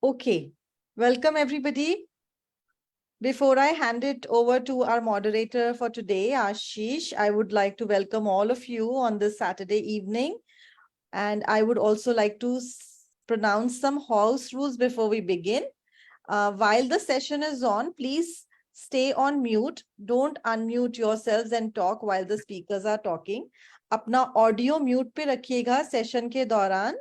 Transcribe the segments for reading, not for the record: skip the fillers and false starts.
Okay, welcome everybody. Before I hand it over to our moderator for today, Ashish, I would like to welcome all of you on this Saturday evening. And I would also like to pronounce some house rules before we begin. While the session is on, please stay on mute. Don't unmute yourselves and talk while the speakers are talking. अपना audio mute पे रखिएगा session के दौरान.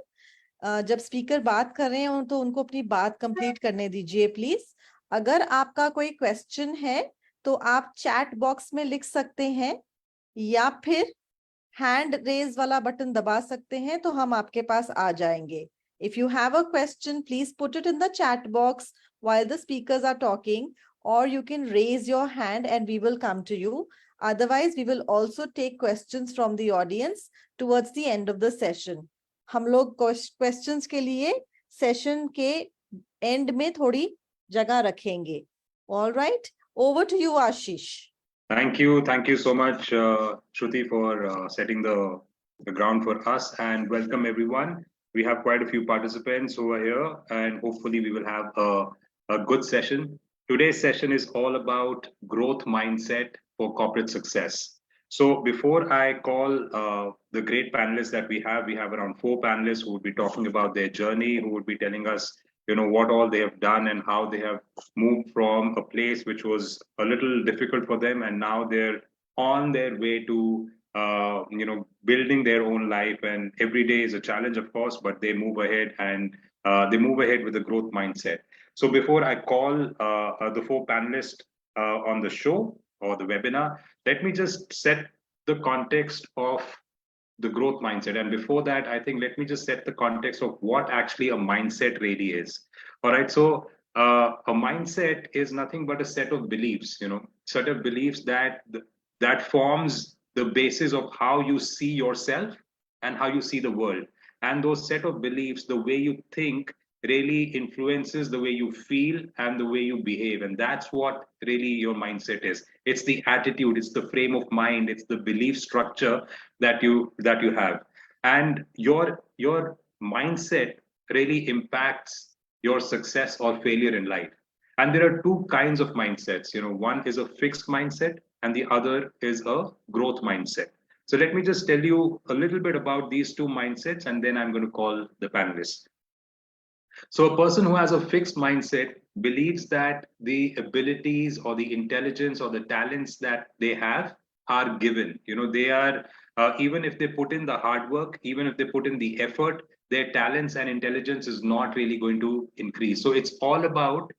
जब speaker बात कर रहे हो तो उनको अपनी बात कंप्लीट करने दीजिए प्लीज. अगर आपका कोई क्वेश्चन है तो आप चैट बॉक्स में लिख सकते हैं या फिर हैंड रेज वाला बटन दबा सकते हैं तो हम आपके पास आ जाएंगे. If you have a question, please put it in the chat box while the speakers are talking, or you can raise your hand and we will come to you. Otherwise, we will also take questions from the audience towards the end of the session. हम लोग questions के लिए session के and में थोड़ी जगह रखेंगे. All right, over to you, Ashish. Thank you so much, Shruti, for setting the ground for us, and welcome everyone. We have quite a few participants over here, and hopefully we will have a good session. Today's session is all about growth mindset for corporate success. So before I call the great panelists that we have around 4 panelists who would be talking about their journey, who would be telling us what all they have done and how they have moved from a place which was a little difficult for them, and now they're on their way to building their own life. And every day is a challenge, of course, but they move ahead, and they move ahead with a growth mindset. So before I call the 4 panelists on the show or the webinar, let me just set the context of the growth mindset. And before that, I think let me just set the context of what actually a mindset really is. All right. So a mindset is nothing but a set of beliefs, set of beliefs that forms the basis of how you see yourself and how you see the world. And those set of beliefs, the way you think, really influences the way you feel and the way you behave. And that's what really your mindset is. It's the attitude, it's the frame of mind, it's the belief structure that you have. And your mindset really impacts your success or failure in life. And there are 2 kinds of mindsets. One is a fixed mindset and the other is a growth mindset. So let me just tell you a little bit about these 2 mindsets, and then I'm going to call the panelists. So a person who has a fixed mindset believes that the abilities or the intelligence or the talents that they have are given. They are, even if they put in the hard work, even if they put in the effort, their talents and intelligence is not really going to increase. So it's all about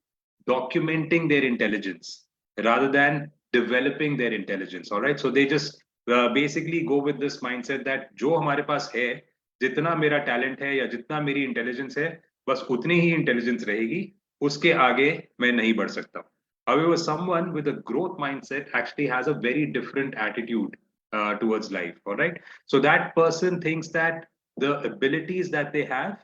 documenting their intelligence rather than developing their intelligence. All right. So they just basically go with this mindset that जो हमारे पास है, जितना मेरा talent है या जितना मेरी intelligence है, बस उतनी ही इंटेलिजेंस रहेगी, उसके आगे मैं नहीं बढ़ सकता. However, someone with a growth mindset actually has a very different attitude towards life. All right. So that person thinks that the abilities that they have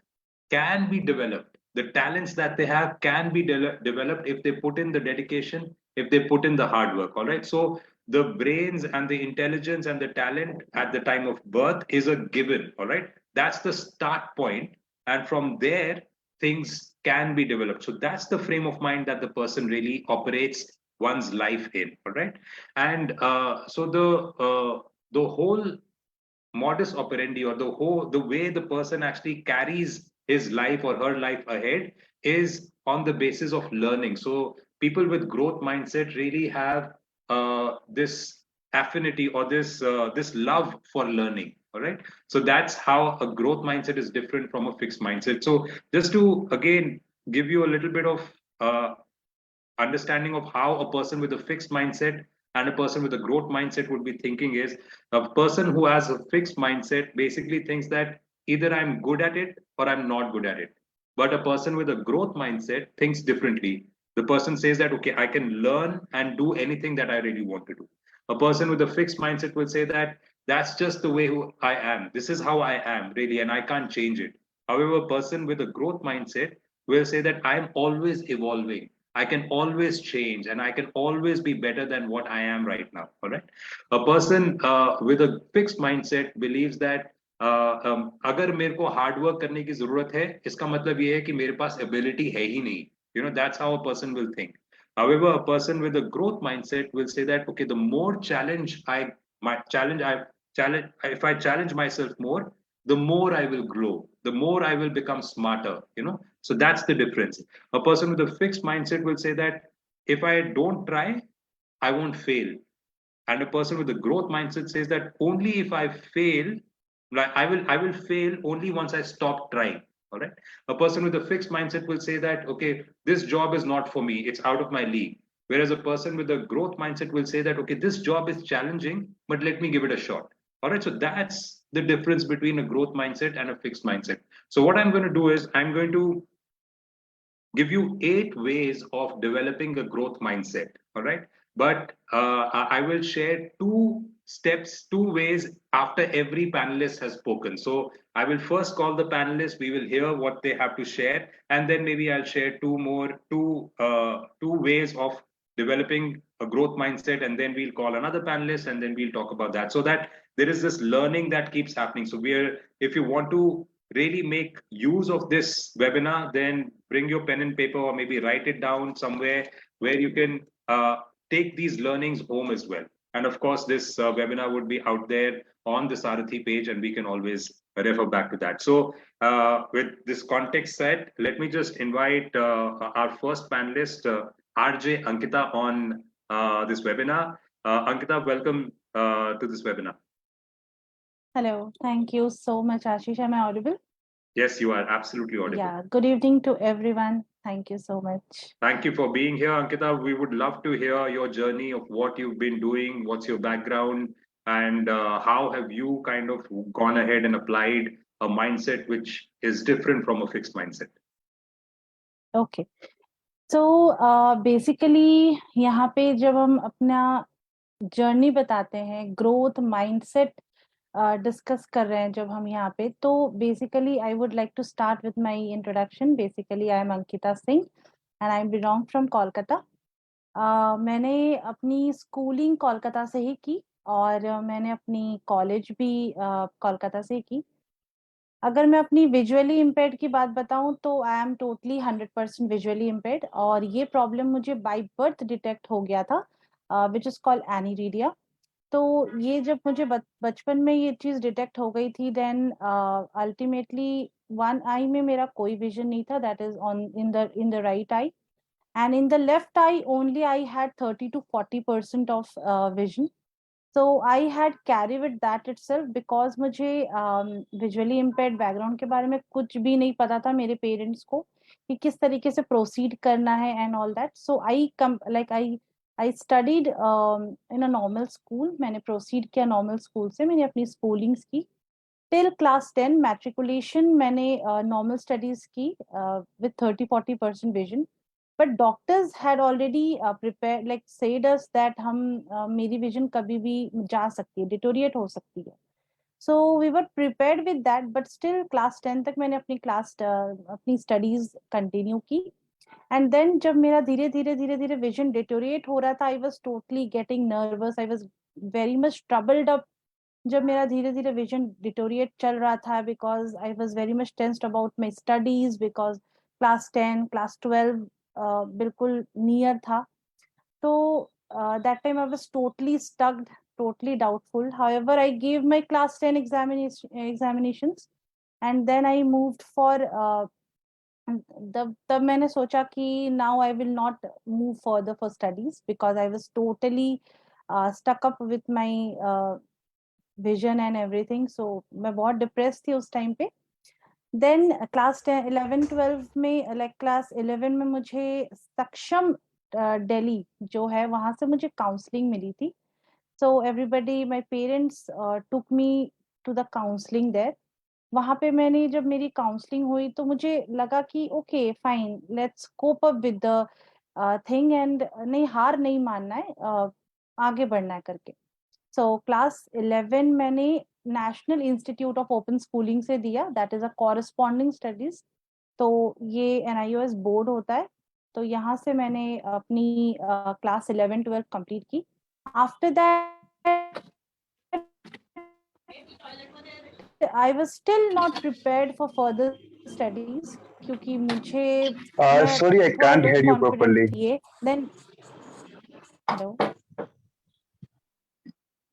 can be developed. The talents that they have can be developed if they put in the dedication, if they put in the hard work. All right. So the brains and the intelligence and the talent at the time of birth is a given. All right. That's the start point. And from there, things can be developed. So that's the frame of mind that the person really operates one's life in. All right. And so the whole modus operandi, or the way the person actually carries his life or her life ahead is on the basis of learning. So people with growth mindset really have this affinity or this love for learning. All right. So that's how a growth mindset is different from a fixed mindset. So just to again give you a little bit of understanding of how a person with a fixed mindset and a person with a growth mindset would be thinking is, a person who has a fixed mindset basically thinks that either I'm good at it or I'm not good at it. But a person with a growth mindset thinks differently. The person says that, okay, I can learn and do anything that I really want to do. A person with a fixed mindset will say that that's just the way who I am. This is how I am, really, and I can't change it. However, a person with a growth mindset will say that I'm always evolving. I can always change and I can always be better than what I am right now. All right. A person with a fixed mindset believes that अगर मेरे को hard work करने की जरूरत है, इसका मतलब ये है कि मेरे पास एबिलिटी है ही नहीं. That's how a person will think. However, a person with a growth mindset will say that, okay, the more if I challenge myself more, the more I will grow, the more I will become smarter. So that's the difference. A person with a fixed mindset will say that if I don't try, I won't fail. And a person with a growth mindset says that only if I fail, like I will fail only once I stop trying. All right. A person with a fixed mindset will say that, okay, this job is not for me, it's out of my league. Whereas a person with a growth mindset will say that, okay, this job is challenging, but let me give it a shot. All right. So that's the difference between a growth mindset and a fixed mindset. So what I'm going to do is I'm going to give you 8 ways of developing a growth mindset. All right. But I will share 2 steps, 2 ways after every panelist has spoken. So I will first call the panelists. We will hear what they have to share, and then maybe I'll share two ways of developing a growth mindset, and then we'll call another panelist, and then we'll talk about that, so that there is this learning that keeps happening. So if you want to really make use of this webinar, then bring your pen and paper, or maybe write it down somewhere where you can take these learnings home as well. And of course, this webinar would be out there on the Sarathi page, and we can always refer back to that. So with this context set, let me just invite our first panelist, RJ Ankita, on this webinar. Ankita, welcome to this webinar. Hello, thank you so much, Ashish. Am I audible? Yes, you are absolutely audible. Yeah, good evening to everyone. Thank you so much. Thank you for being here, Ankita. We would love to hear your journey of what you've been doing, what's your background, and how have you kind of gone ahead and applied a mindset which is different from a fixed mindset. Okay. So basically यहाँ पे जब हम अपना journey बताते हैं, growth mindset discuss कर रहे हैं जब हम यहाँ पे, तो basically I would like to start with my introduction. Basically I am Ankita Singh and I belong from Kolkata. मैंने अपनी स्कूलिंग कोलकाता से ही की और मैंने अपनी कॉलेज भी कोलकाता से ही की. अगर मैं अपनी विजुअली इम्पेयर्ड की बात बताऊं तो I am totally 100% visually impaired, और ये प्रॉब्लम मुझे बाय बर्थ डिटेक्ट हो गया था, विच इज कॉल्ड एनीरीडिया. तो ये जब मुझे बचपन में ये चीज डिटेक्ट हो गई थी, देन अल्टीमेटली वन आई में मेरा कोई विजन नहीं था, that is on in the right I, and in the left eye only I had 30 to 40% of vision. So I had carried with that itself because मुझे visually impaired background के बारे में कुछ भी नहीं पता था मेरे पेरेंट्स को कि किस तरीके से प्रोसीड करना है and all that. So I studied in a normal school. मैंने प्रोसीड किया नॉर्मल स्कूल से, मैंने अपनी स्कूलिंग्स की टिल क्लास 10. मैट्रिकुलेशन मैंने नॉर्मल स्टडीज की with 30-40% vision. But doctors had already prepared, like said us that हम मेरी vision कभी भी जा सकती है, deteriorate हो सकती है. So we were prepared with that, but still class 10 तक मैंने अपनी studies continue की. And then जब मेरा धीरे धीरे vision deteriorate हो रहा था, I was totally getting nervous. I was very much troubled up जब मेरा धीरे धीरे vision deteriorate चल रहा था, because I was very much tensed about my studies, because class 10, class 12 बिल्कुल नियर था. तो that time I was totally stuck, totally doubtful. However, I gave my class 10 examinations and then I moved for तब मैंने सोचा कि now I will not move further for studies because I was totally stuck up with my vision and everything. So मैं बहुत depressed थी उस time पे. Then class 11 12 में, लाइक क्लास 11 में मुझे सक्षम दिल्ली जो है वहां से मुझे काउंसलिंग मिली थी. So everybody, my parents took me to the counselling there. वहां पे मैंने जब मेरी काउंसलिंग हुई तो मुझे लगा कि okay fine, let's cope up with the thing and नहीं, हार नहीं मानना है, आगे बढ़ना है करके. सो क्लास 11 मैंने national institute of open schooling से दिया, that is a corresponding studies. तो ये NIOS बोर्ड होता है. तो यहाँ से मैंने अपनी क्लास 11-12 कंप्लीट की. After that I was still not prepared for further studies क्योंकि मुझे मैं Sorry, I थोड़ा can't low hear you confident properly. थी. Then hello.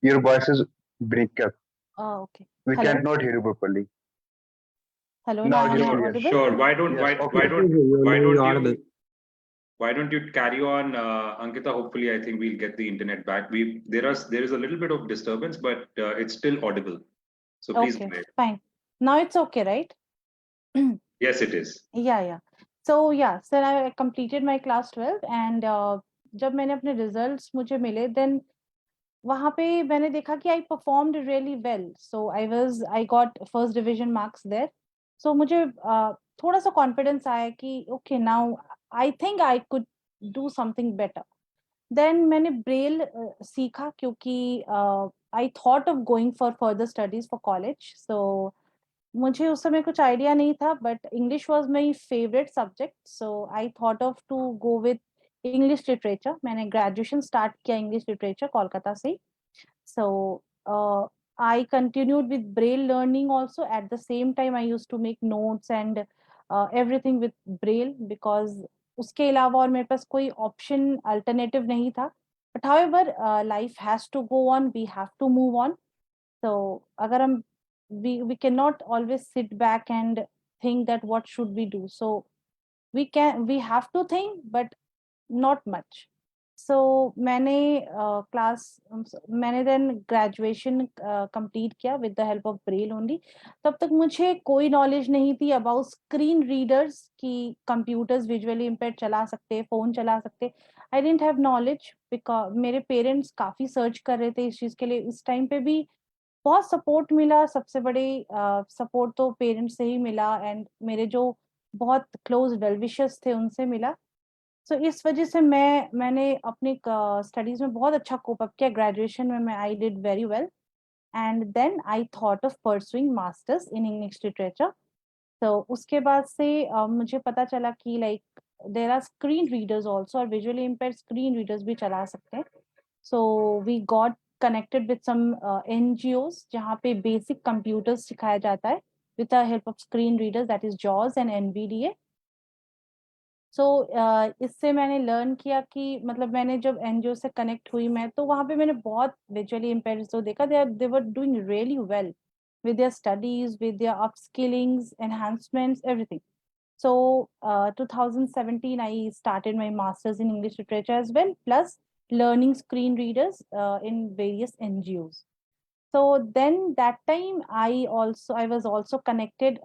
Your voice is break up. Okay. We Hello. cannot hear you properly. Hello. Now Now it is am I clear. audible? Sure. Why don't Yes, okay. why don't you carry on, Ankita? Hopefully, I think we'll get the internet back. There is a little bit of disturbance, but it's still audible. So please go Okay. ahead. Fine. Now it's okay, right? Yes, it is. Yeah. So yeah, so I completed my class 12 and जब मैंने अपने results मुझे मिले, then वहाँ पे मैंने देखा कि I performed really well. So I got first division marks there. So मुझे थोड़ा सा confidence आया कि okay, now I think I could do something better. Then मैंने braille सीखा क्योंकि I thought of going for further studies for college. So मुझे उस समय कुछ आइडिया नहीं था, but English was my favourite subject, so I thought of to go with English literature. मैंने ग्रेजुएशन स्टार्ट किया इंग्लिश लिटरेचर कोलकाता से. सो I continued with braille learning also. At the same time I used to make notes and everything with braille because उसके अलावा और मेरे पास कोई option alternative नहीं था. But however life has to go on, we have to move on. so अगर हम we cannot always sit back and think that what should we do. So we have to think, but not much. so मैंने मैंने then graduation complete किया with the help of braille only. तब तक मुझे कोई knowledge नहीं थी about screen readers कि computers visually impaired चला सकते, phone चला सकते. I didn't have knowledge because मेरे parents काफी search कर रहे थे इस चीज के लिए. इस टाइम पे भी बहुत सपोर्ट मिला. सबसे बड़े सपोर्ट तो पेरेंट्स से ही मिला एंड मेरे जो बहुत क्लोज वेल विशर्स थे उनसे मिला. सो इस वजह से मैंने अपने स्टडीज में बहुत अच्छा कोप अप किया. ग्रेजुएशन में मैं I did very well and then I thought of pursuing masters in English literature. तो उसके बाद से मुझे पता चला कि like there are screen readers also, और विजुअली इम्पेयर्ड स्क्रीन रीडर्स भी चला सकते हैं. So we got connected with some NGOs जहाँ पे basic computers सिखाया जाता है with the help of screen readers, that is JAWS and NVDA. so इससे मैंने learn किया कि मतलब मैंने जब NGO से connect हुई मैं, तो वहाँ पे मैंने बहुत visually impaired तो देखा they were doing really well with their studies, with their upskillings, enhancements, everything. So 2017 I started my masters in English literature as well, plus learning screen readers in various NGOs. So then that time I was also connected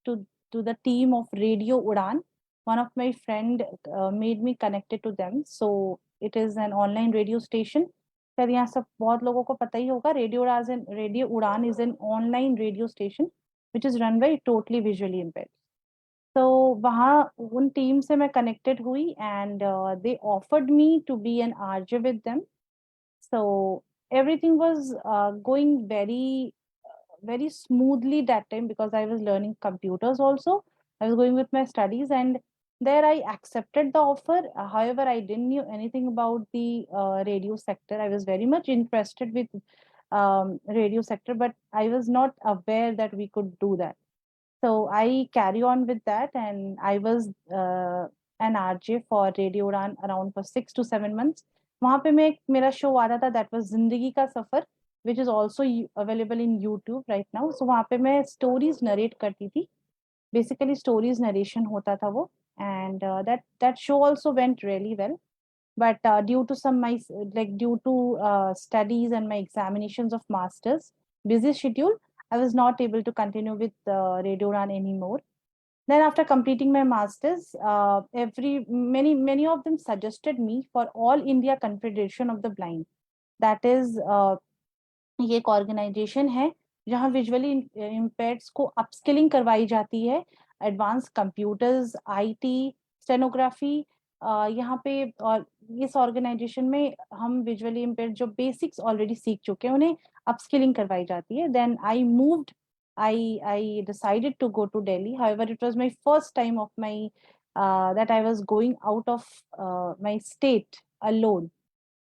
to the team of Radio Udan. One of my friend made me connected to them. So it is an online radio station. शायद यहाँ सब बहुत लोगों को पता ही होगा. Radio Udan is an online radio station which is run by totally visually impaired. तो वहाँ उन टीम से मैं कनेक्टेड हुई and they offered me to be an RJ with them. So everything was going very smoothly that time because I was learning computers also. I was going with my studies and there I accepted the offer. However, I didn't knew anything about the radio sector. I was very much interested with radio sector, but I was not aware that we could do that. So I carry on with that and I was an RJ for Radio Udan around for 6 to 7 months. वहाँ पे मैं मेरा show आता था that was जिंदगी का सफर, which is also available in YouTube right now. So वहाँ पे मैं stories narrate करती थी. Basically stories narration होता था वो, and that show also went really well. But due to studies and my examinations of masters, busy schedule, I was not able to continue with Radio Udan anymore. Then after completing my masters, many of them suggested me for All India Confederation of the Blind. That is ये एक organisation है जहाँ visually इम्पेयर्ड्स को upskilling करवाई जाती है. Advance computers, IT, stenography, यहाँ पे और इस ऑर्गेनाइजेशन में हम विजुअली इम्पेयर्ड जो बेसिक्स ऑलरेडी सीख चुके हैं उन्हें अपस्किलिंग करवाई जाती है. Then I moved, I decided to go to Delhi. However, it was my first time of my that I was going out of my state alone.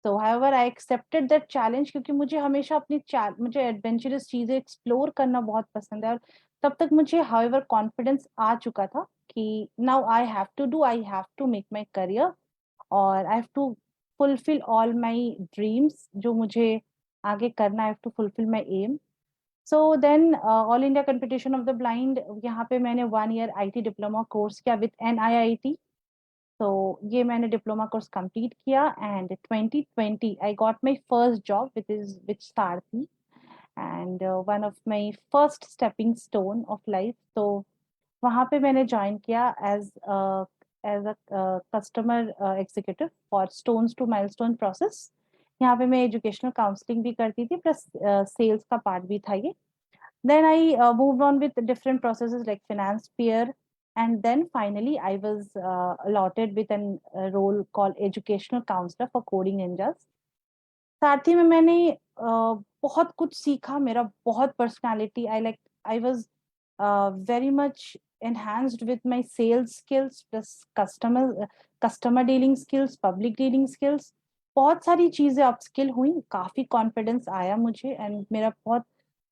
So however I accepted that challenge क्योंकि मुझे हमेशा अपनी मुझे adventurous चीजें explore करना बहुत पसंद है, और तब तक मुझे however कॉन्फिडेंस आ चुका था कि now I have to make my career, और I have to fulfill all my dreams जो मुझे आगे करना, I have to fulfill my aim. So then All India Competition of the Blind, यहाँ पे मैंने 1 year IT diploma course किया with NIIT. So ये मैंने diploma course complete किया, and 2020 I got my first job with Sarthi, and one of my first stepping stone of life. So वहाँ पे मैंने join किया as a customer executive for Stones to Milestone process. यहाँ पे मैं educational counseling भी करती थी, plus sales का part भी था ये. Then I moved on with different processes like finance peer, and then finally I was allotted with a role called educational counselor for Coding Ninjas. साथ ही में मैंने बहुत कुछ सीखा, मेरा बहुत personality, I was very much enhanced with my sales skills plus customer dealing skills, public dealing skills. बहुत सारी चीजें upskill हुई, काफी confidence आया मुझे, and मेरा बहुत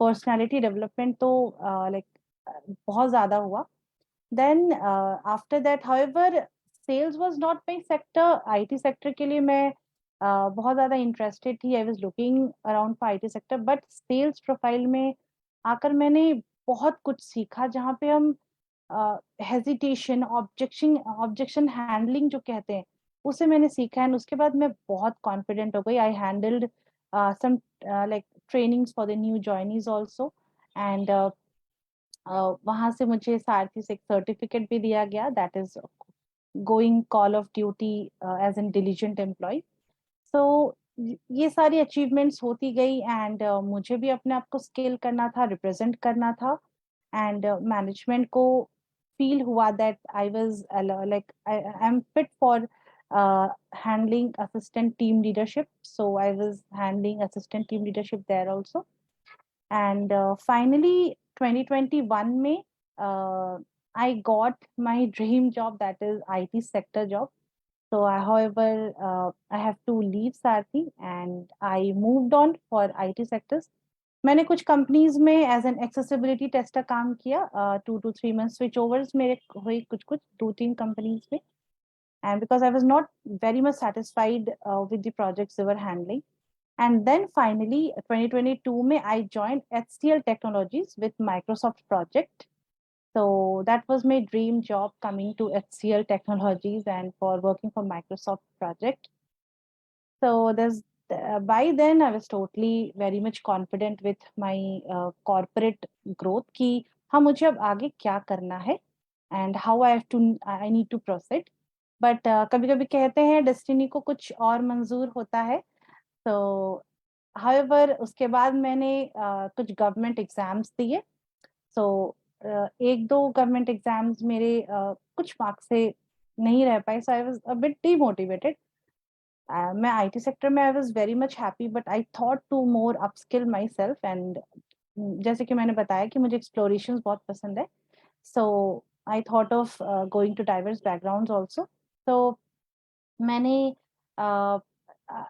personality development तो बहुत ज्यादा हुआ. Then after that, however, sales was not my sector. IT sector के लिए मैं बहुत ज्यादा interested थी. I was looking around for IT sector, but sales profile में आकर मैंने बहुत कुछ सीखा, जहाँ पे हम hesitation, objection handling जो कहते हैं, उसे मैंने सीखा, and उसके बाद मैं बहुत confident हो गई. I handled some like trainings for the new joinees also, and वहां से मुझे सारथी से एक सर्टिफिकेट भी दिया गया, that is going call of duty as an diligent employ. So ये सारी अचीवमेंट्स होती गई, एंड मुझे भी अपने आप को स्केल करना था, रिप्रेजेंट करना था, एंड मैनेजमेंट को फील हुआ that I was like I am fit for handling assistant team leadership. So I was handling assistant team leadership there also. And finally 2021 में I got my dream job, that is IT sector job. So however I have to leave Sarthi and I moved on for IT sectors. मैंने कुछ companies में as an accessibility tester काम किया, 2 to 3 months switch overs मेरे हुए कुछ 2-3 companies में, and because I was not very much satisfied with the projects they were handling. And then finally 2022 में I joined HCL Technologies with Microsoft project. So that was my dream job, coming to HCL Technologies and for working for Microsoft project. So there's by then I was totally very much confident with my corporate growth कि हाँ मुझे अब आगे क्या करना है and how I need to proceed. But कभी-कभी कहते हैं डेस्टिनी को कुछ और मंजूर होता है. So however उसके बाद मैंने कुछ गवर्नमेंट एग्जाम्स दिए. So 1-2 गवर्नमेंट एग्जाम्स मेरे कुछ मार्क्स से नहीं रह पाए. So I was a bit demotivated. मैं IT सेक्टर में I was very much happy, but I thought to more upskill myself, and जैसे कि मैंने बताया कि मुझे explorations बहुत पसंद है. So I thought of going to diverse backgrounds also. So मैंने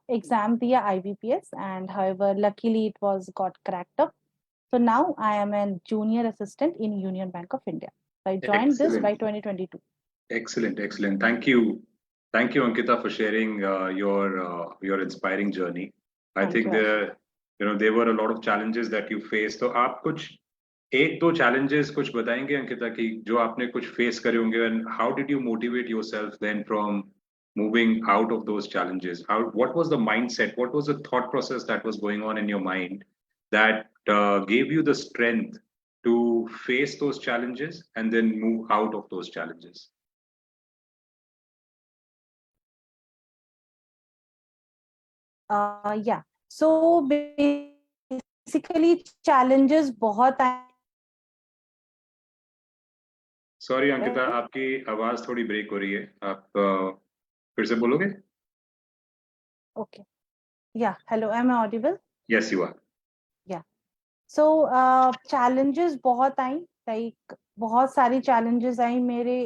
exam दिया IBPS, and however luckily it was got cracked up. So now I am a junior assistant in Union Bank of India. So I joined this by 2022. Excellent. Thank you, Ankita, for sharing your inspiring journey. I think there were a lot of challenges that you faced. तो आप कुछ 1-2 challenges कुछ बताएंगे अंकिता कि जो आपने कुछ face करे होंगे, and how did you motivate yourself then from moving out of those challenges? What was the mindset? What was the thought process that was going on in your mind that gave you the strength to face those challenges and then move out of those challenges? Yeah. So basically challenges बहुत आए. Sorry Ankita, आपकी आवाज थोड़ी break हो रही है, आप फिर से बोलोगे? Okay. Yeah. Hello. Am I audible? Yes, you are. Yeah. So challenges बहुत आई, like बहुत सारी challenges आई मेरे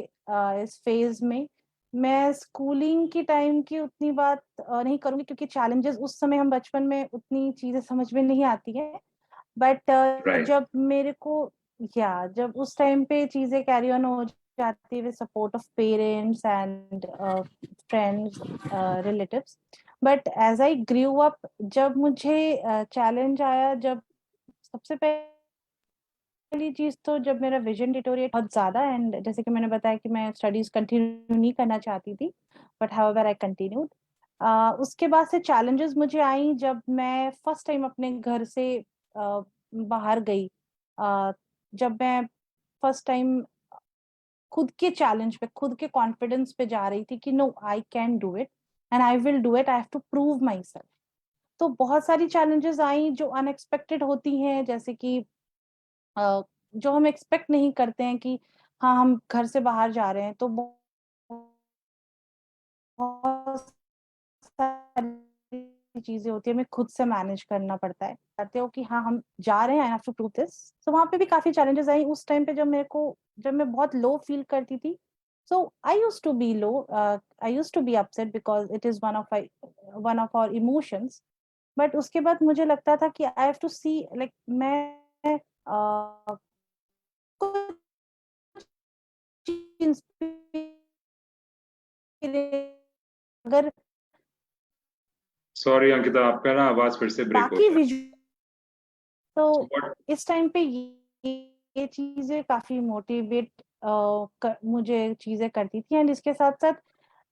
इस phase में, मैं स्कूलिंग की टाइम की उतनी बात नहीं करूंगी, क्योंकि चैलेंजेस उस समय, हम बचपन में उतनी चीजें समझ में नहीं आती है, बट Right. जब मेरे को, या जब उस टाइम पे चीजें कैरी ऑन हो जाती है with support of parents and friends, relatives, but as I grew up, जब मुझे चैलेंज आया, जब सबसे पहली चीज तो जब मेरा विजन डिटोरिएट बहुत ज्यादा, एंड जैसे कि मैंने बताया कि मैं स्टडीज कंटिन्यू नहीं करना चाहती थी, बट हाउएवर आई कंटिन्यूड। उसके बाद से चैलेंजेस मुझे आई जब मैं फर्स्ट टाइम अपने घर से बाहर गई, जब मैं फर्स्ट टाइम खुद के चैलेंज पे, खुद के कॉन्फिडेंस पे जा रही थी कि no, I can do it and I will do it, I have to prove myself. तो बहुत सारी चैलेंजेस आई जो अनएक्सपेक्टेड होती हैं, जैसे कि जो हम एक्सपेक्ट नहीं करते हैं कि हाँ, हम घर से बाहर जा रहे हैं, तो बहुत सारी चीजें होती है, हमें खुद से मैनेज करना पड़ता है। कहते हो कि हाँ, हम जा रहे हैं, I have to prove this. तो वहां पे भी काफी चैलेंजेस आई उस टाइम पे, जब मैं बहुत लो फील करती थी। So I used to be low, I used to be upset because it is one of our emotions. But उसके बाद मुझे लगता था कि I have to see, like मैं अगर Sorry, Ankita, आपका ना आवाज फिर से ब्रेक हो बाकी रहा है. तो What? इस टाइम पे ये चीजें काफी मोटिवेट मुझे चीजें करती थी। एंड इसके साथ साथ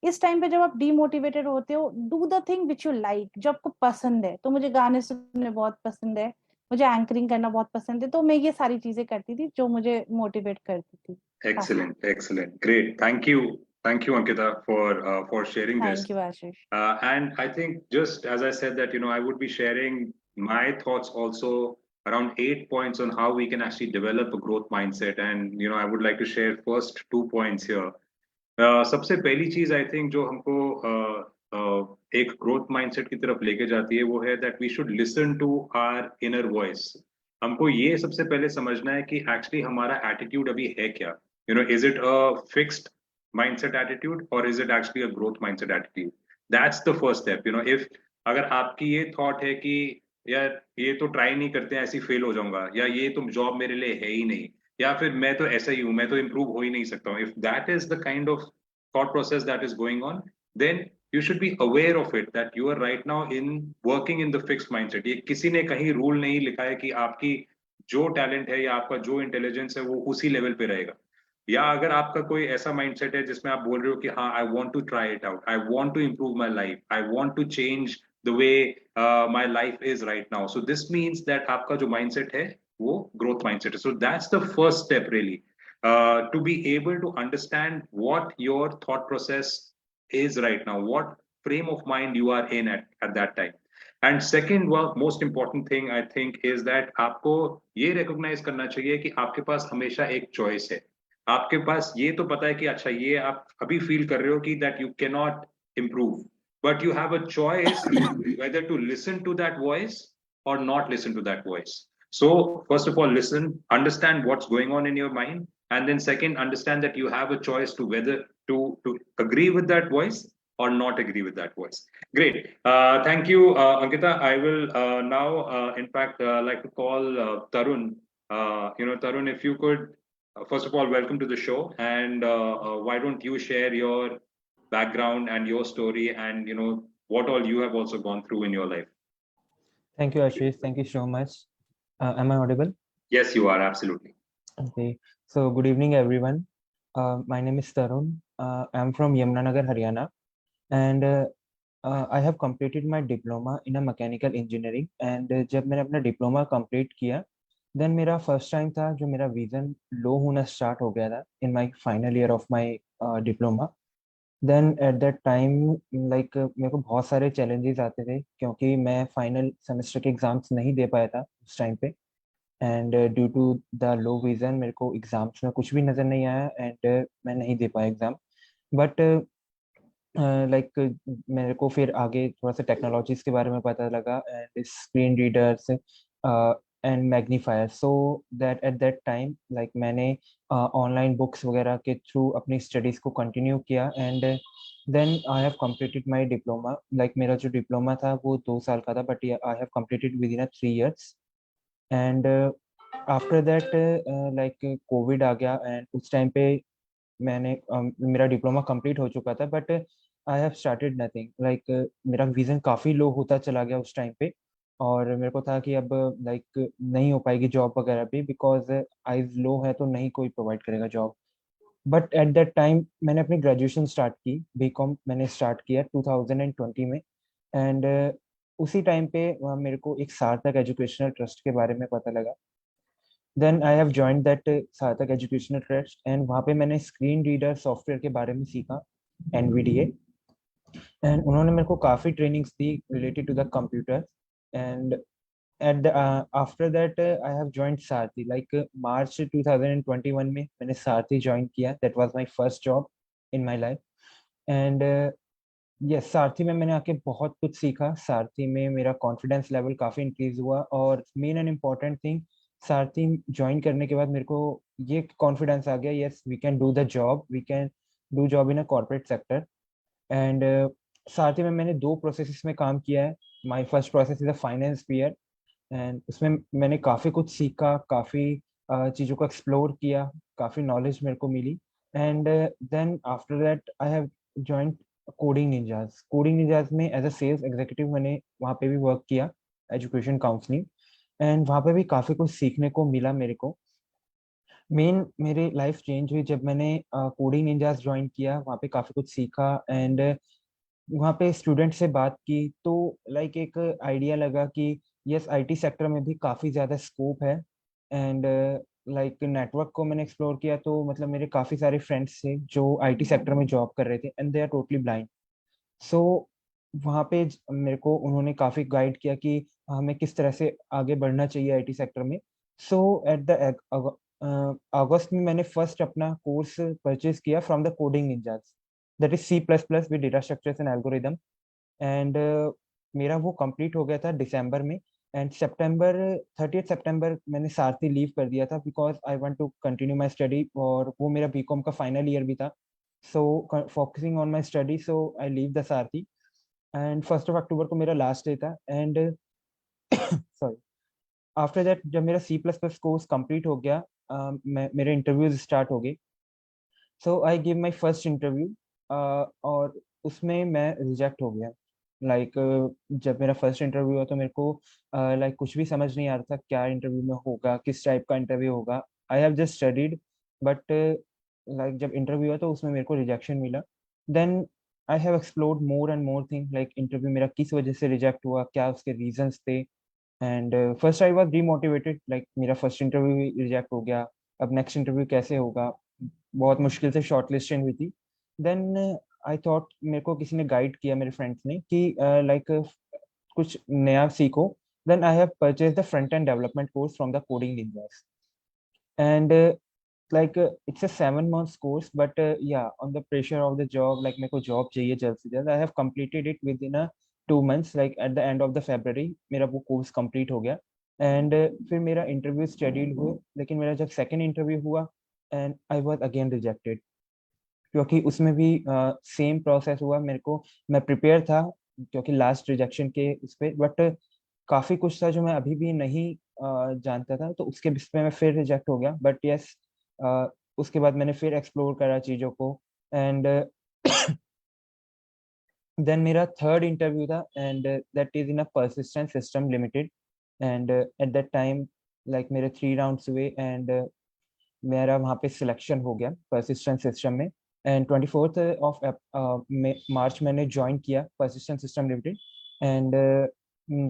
इस टाइम पे जब आप डीमोटिवेटेड होते हो, do the thing which you like, जो आपको पसंद है। तो मुझे गाने सुनने बहुत पसंद है, मुझे एंकरिंग करना बहुत पसंद है, तो मैं ये सारी चीजें करती थी जो मुझे मोटिवेट करती थी काफी। Excellent, excellent, great. Thank you, Ankita, for sharing this. Thank you Ashish. And I think just as I said that, I would be sharing my thoughts also around 8 points on how we can actually develop a growth mindset. And, I would like to share first 2 points here. सबसे पहली चीज I think जो हमको एक growth mindset की तरफ लेके जाती है वो है that we should listen to our inner voice. हमको ये सबसे पहले समझना है कि एक्चुअली हमारा एटीट्यूड अभी है क्या। Is it a fixed mindset attitude और is it actually a growth mindset attitude. That's the first step. If अगर आपकी ये थॉट है कि यार ये तो ट्राई नहीं करते हैं, ऐसे फेल हो जाऊंगा, या ये तो जॉब मेरे लिए है ही नहीं, या फिर मैं तो ऐसा ही हूं, मैं तो इम्प्रूव हो ही नहीं सकता हूँ, if that is the kind of thought process that is going on, then you should be aware of it that you are right now in working in the fixed mindset। ये किसी ने कहीं rule नहीं लिखा है कि आपकी जो टैलेंट है या आपका जो इंटेलिजेंस है वो उसी लेवल पे रहेगा। या अगर आपका कोई ऐसा माइंडसेट है जिसमें आप बोल रहे हो कि हाँ, I want to try it out, I want to improve my life, I want to change the way my life is right now, so this means that आपका जो माइंडसेट है वो ग्रोथ माइंडसेट है। So that's the first step really, to be able to understand what your thought process is right now, what frame of mind you are in at that time. And second, well, most important thing I think is that आपको ये recognize करना चाहिए कि आपके पास हमेशा एक choice है। आपके पास ये तो पता है कि अच्छा ये आप अभी फील कर रहे हो कि that you cannot improve, but you have a choice whether to listen to that voice or not listen to that voice. So first of all, listen, understand what's going on in your mind, and then second, understand that you have a choice to whether to agree with that voice or not agree with that voice. Great. Thank you, Ankita. I will now, in fact, like to call Tarun. Tarun, if you could, first of all, welcome to the show, and why don't you share your background and your story, and what all you have also gone through in your life. Thank you, Ashish. Thank you so much. Am I audible? Yes, you are, absolutely. Okay. So good evening, everyone. My name is Tarun. I'm from Yamunanagar, Haryana, and I have completed my diploma in a mechanical engineering. And जब मैंने अपना diploma complete किया, then मेरा first time था जो मेरा vision low होना start हो गया था in my final year of my diploma. Then at that time like मेरे को बहुत सारे चैलेंजेस आते थे क्योंकि मैं फाइनल सेमेस्टर के एग्जाम्स नहीं दे पाया था उस टाइम पे। And due to the low vision मेरे को एग्जाम्स में कुछ भी नज़र नहीं आया एंड मैं नहीं दे पाया एग्ज़ाम। बट लाइक मेरे को फिर आगे थोड़ा सा टेक्नोलॉजीज के बारे में पता लगा and screen readers and magnifier, so that at that time like मैंने online books वगैरह के through अपनी studies को continue किया, and then I have completed my diploma. Like मेरा जो diploma था वो 2 साल का था, but yeah, I have completed within a 3 years. And after that like COVID आ गया, and उस time पे मैंने मेरा डिप्लोमा कंप्लीट हो चुका था, but I have started nothing. Like मेरा विजन काफ़ी लो होता चला गया उस टाइम पे, और मेरे को था कि अब लाइक नहीं हो पाएगी जॉब वगैरह भी, बिकॉज आइज लो है तो नहीं कोई प्रोवाइड करेगा job. But at that time मैंने अपनी ग्रेजुएशन स्टार्ट की, बीकॉम मैंने स्टार्ट किया 2020 में। एंड उसी टाइम पे मेरे को एक सार्थक एजुकेशनल ट्रस्ट के बारे में पता लगा। Then I have joined that Sarthak educational trust, and वहाँ पे मैंने स्क्रीन रीडर सॉफ्टवेयर के बारे में सीखा, NVDA। एंड उन्होंने मेरे को काफ़ी ट्रेनिंग्स दी related to the computer. And at the after that I have joined Sarthi, like March 2021 में मैंने Sarthi join किया। that was my first job in my life, and yes, Sarthi में मैंने आके बहुत कुछ सीखा। Sarthi में मेरा कॉन्फिडेंस लेवल काफ़ी इंक्रीज हुआ, और main and important thing, Sarthi join करने के बाद मेरे को ये कॉन्फिडेंस आ गया, yes we can do the job, we can do job in a corporate sector. And Sarthi में मैंने 2 प्रोसेसेस में काम किया है। My first process is a finance peer, and उसमें मैंने काफ़ी कुछ सीखा, काफ़ी चीज़ों को एक्सप्लोर किया, काफ़ी नॉलेज मेरे को मिली। And then after that I have joined Coding Ninjas. Coding Ninjas में एज अ सेल्स एग्जीक्यूटिव मैंने वहाँ पे भी वर्क किया, एजुकेशन काउंसलिंग, एंड वहाँ पे भी काफ़ी कुछ सीखने को मिला मेरे को। मेन मेरी लाइफ चेंज हुई जब मैंने कोडिंग निंजास ज्वाइन किया, वहाँ पे काफ़ी कुछ सीखा, एंड वहाँ पे स्टूडेंट से बात की तो लाइक एक आइडिया लगा कि यस IT सेक्टर में भी काफ़ी ज़्यादा स्कोप है। एंड लाइक नेटवर्क को मैंने एक्सप्लोर किया, तो मतलब मेरे काफ़ी सारे फ्रेंड्स थे जो IT सेक्टर में जॉब कर रहे थे, and they are totally blind. So वहाँ पे मेरे को उन्होंने काफ़ी गाइड किया कि हमें किस तरह से आगे बढ़ना चाहिए IT सेक्टर में। सो एट द अगस्त में मैंने फर्स्ट अपना कोर्स परचेज किया from the Coding ninjas, that is C++ with data structures and algorithm. And मेरा वो कंप्लीट हो गया था दिसंबर में, एंड सितंबर 30 सितंबर मैंने सारथी लीव कर दिया था, because I want to continue my study, और वो मेरा बीकॉम का फाइनल ईयर भी था। So focusing on my study, so I leave the Sarathi, and 1 अक्टूबर को मेरा लास्ट डे था। एंड सॉरी, आफ्टर दैट जब मेरा C++ कोर्स कंप्लीट हो गया, मेरे इंटरव्यूज स्टार्ट हो गए। So I give my first interview, और उसमें मैं रिजेक्ट हो गया। लाइक जब मेरा फर्स्ट इंटरव्यू हुआ तो मेरे को लाइक कुछ भी समझ नहीं आ रहा था क्या इंटरव्यू में होगा, किस टाइप का इंटरव्यू होगा। I have just studied, but like जब इंटरव्यू हुआ तो उसमें मेरे को रिजेक्शन मिला। Then I have explored more and more thing, like interview मेरा किस वजह से रिजेक्ट हुआ, क्या उसके रीजंस थे। And first I was demotivated, like मेरा फर्स्ट इंटरव्यू रिजेक्ट हो गया, अब नेक्स्ट इंटरव्यू कैसे होगा, बहुत मुश्किल से शॉर्ट लिस्टेड हुई थी। देन आई थॉट, मेरे को किसी ने गाइड किया, मेरे फ्रेंड्स ने, कि लाइक कुछ नया सीखो। Then I have purchase the front end development course from the Coding Ninjas, and like it's a 7 months course, but yeah, on the pressure of the job, like मेरे को job चाहिए जल्द से जल्द, I have completed it within a 2 months, like at the end of the February मेरा वो course complete हो गया। एंड फिर मेरा इंटरव्यू शेड्यूल हुआ, लेकिन मेरा जब सेकंड इंटरव्यू हुआ, and I was again rejected, क्योंकि उसमें भी सेम प्रोसेस हुआ मेरे को। मैं प्रिपेयर था क्योंकि लास्ट रिजेक्शन के उस पर, बट काफ़ी कुछ था जो मैं अभी भी नहीं जानता था, तो उसके बेस पे मैं फिर रिजेक्ट हो गया। बट यस, उसके बाद मैंने फिर एक्सप्लोर करा चीज़ों को, एंड देन मेरा थर्ड इंटरव्यू था, and that is in a persistent System Limited. And eight that time like मेरे 3 राउंड्स हुए, एंड मेरा वहाँ पे सिलेक्शन हो गया परसिस्टेंट सिस्टम में। एंड 24th ऑफ मार्च मैंने ज्वाइन किया Persistent System Limited, and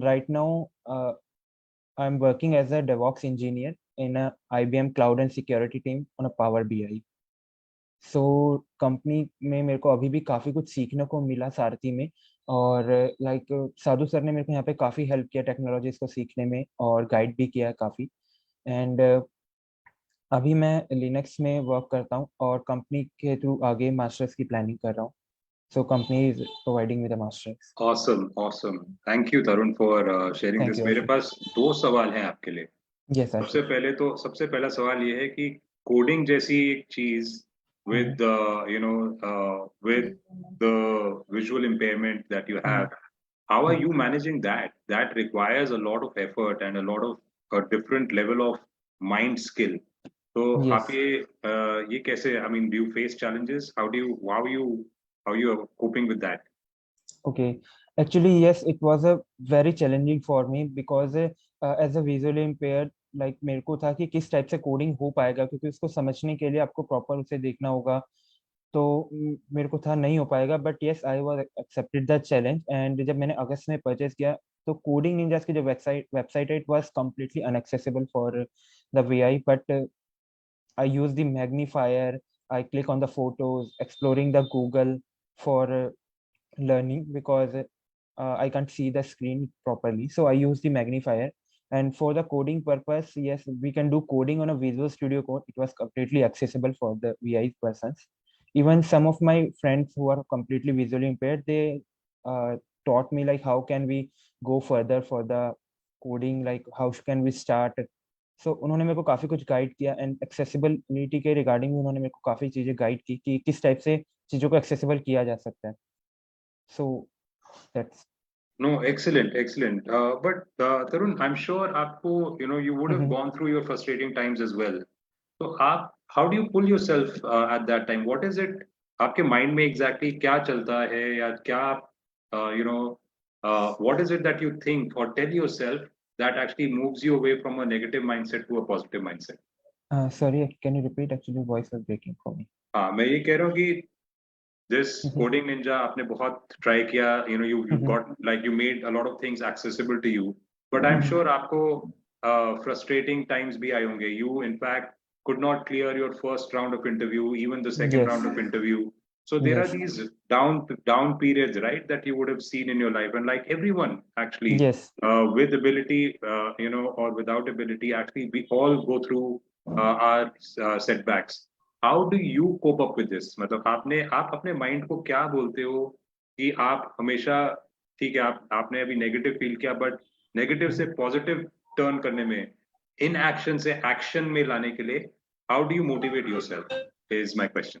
right now I am working as a DevOps engineer in a IBM Cloud and Security team on a Power BI. So company में मेरे को अभी भी काफ़ी कुछ सीखने को मिला सारथी में, और लाइक साधु सर ने मेरे को यहाँ पे काफ़ी हेल्प किया टेक्नोलॉजीज को सीखने में, और गाइड भी किया काफ़ी। एंड अभी मैं लिनक्स में वर्क करता हूँ, और कंपनी के थ्रू आगे मास्टर्स की प्लानिंग कर रहा हूँ। So company is providing with the masters. Awesome, awesome. Thank you, Tarun, for sharing Thank this. you, मेरे Ashish. पास 2 सवाल हैं आपके लिए। Yes, सबसे Ashish. पहले तो सबसे पहला सवाल ये है कि कोडिंग जैसी एक चीज with with the visual impairment that you have, how are you managing that? That requires a lot of effort and a lot of a different level of mind skill. तो आप Yes. ये कैसे, I mean, do you face challenges? How you are coping with that? Okay. Actually, yes, it was a very challenging for me because as a visually impaired, like मेरे को था कि किस type से कोडिंग हो पाएगा, क्योंकि उसको समझने के लिए आपको प्रॉपर उसे देखना होगा। तो मेरे को था नहीं हो पाएगा, but yes I was accepted the challenge. And जब मैंने अगस्त में परचेज किया, तो कोडिंग निंजास की जो वेबसाइट है, it was completely inaccessible for the VI, but I use the magnifier, I click on the photos, exploring the Google for learning, because I can't see the screen properly. So I use the magnifier. And for the coding purpose, yes, we can do coding on a Visual Studio Code. It was completely accessible for the VI persons. Even some of my friends who are completely visually impaired, they taught me like how can we go further for the coding, like how can we start. सो उन्होंने मेरे को काफ़ी कुछ guide किया, and accessibility के regarding भी उन्होंने मेरे को काफ़ी चीज़ें गाइड की कि किस टाइप से चीज़ों को एक्सेसिबल किया जा सकता है। So that's No, excellent, excellent. But Tarun, I'm sure आपको, you would have gone through your frustrating times as well. So how do you pull yourself at that time? What is it? आपके mind में exactly क्या चलता है, या क्या what is it that you think or tell yourself that actually moves you away from a negative mindset to a positive mindset? Sorry, can you repeat? Actually voice was breaking for me. हाँ, मैं ये कह रहा हूँ कि this coding ninja आपने बहुत try किया, you got, like, you made a lot of things accessible to you, but I'm sure आपको frustrating times भी आए होंगे. You in fact could not clear your first round of interview, even the second Yes. round of interview. So there are Yes. these down periods, right, that you would have seen in your life, and like everyone actually, Yes. with ability, or without ability, actually we all go through our setbacks. How do you cope up with this? मतलब आप अपने mind को क्या बोलते हो कि आप हमेशा, ठीक है, आपने अभी नेगेटिव फील किया, बट नेगेटिव से पॉजिटिव टर्न करने में, इन एक्शन से एक्शन में लाने के लिए, how do you motivate yourself is my question.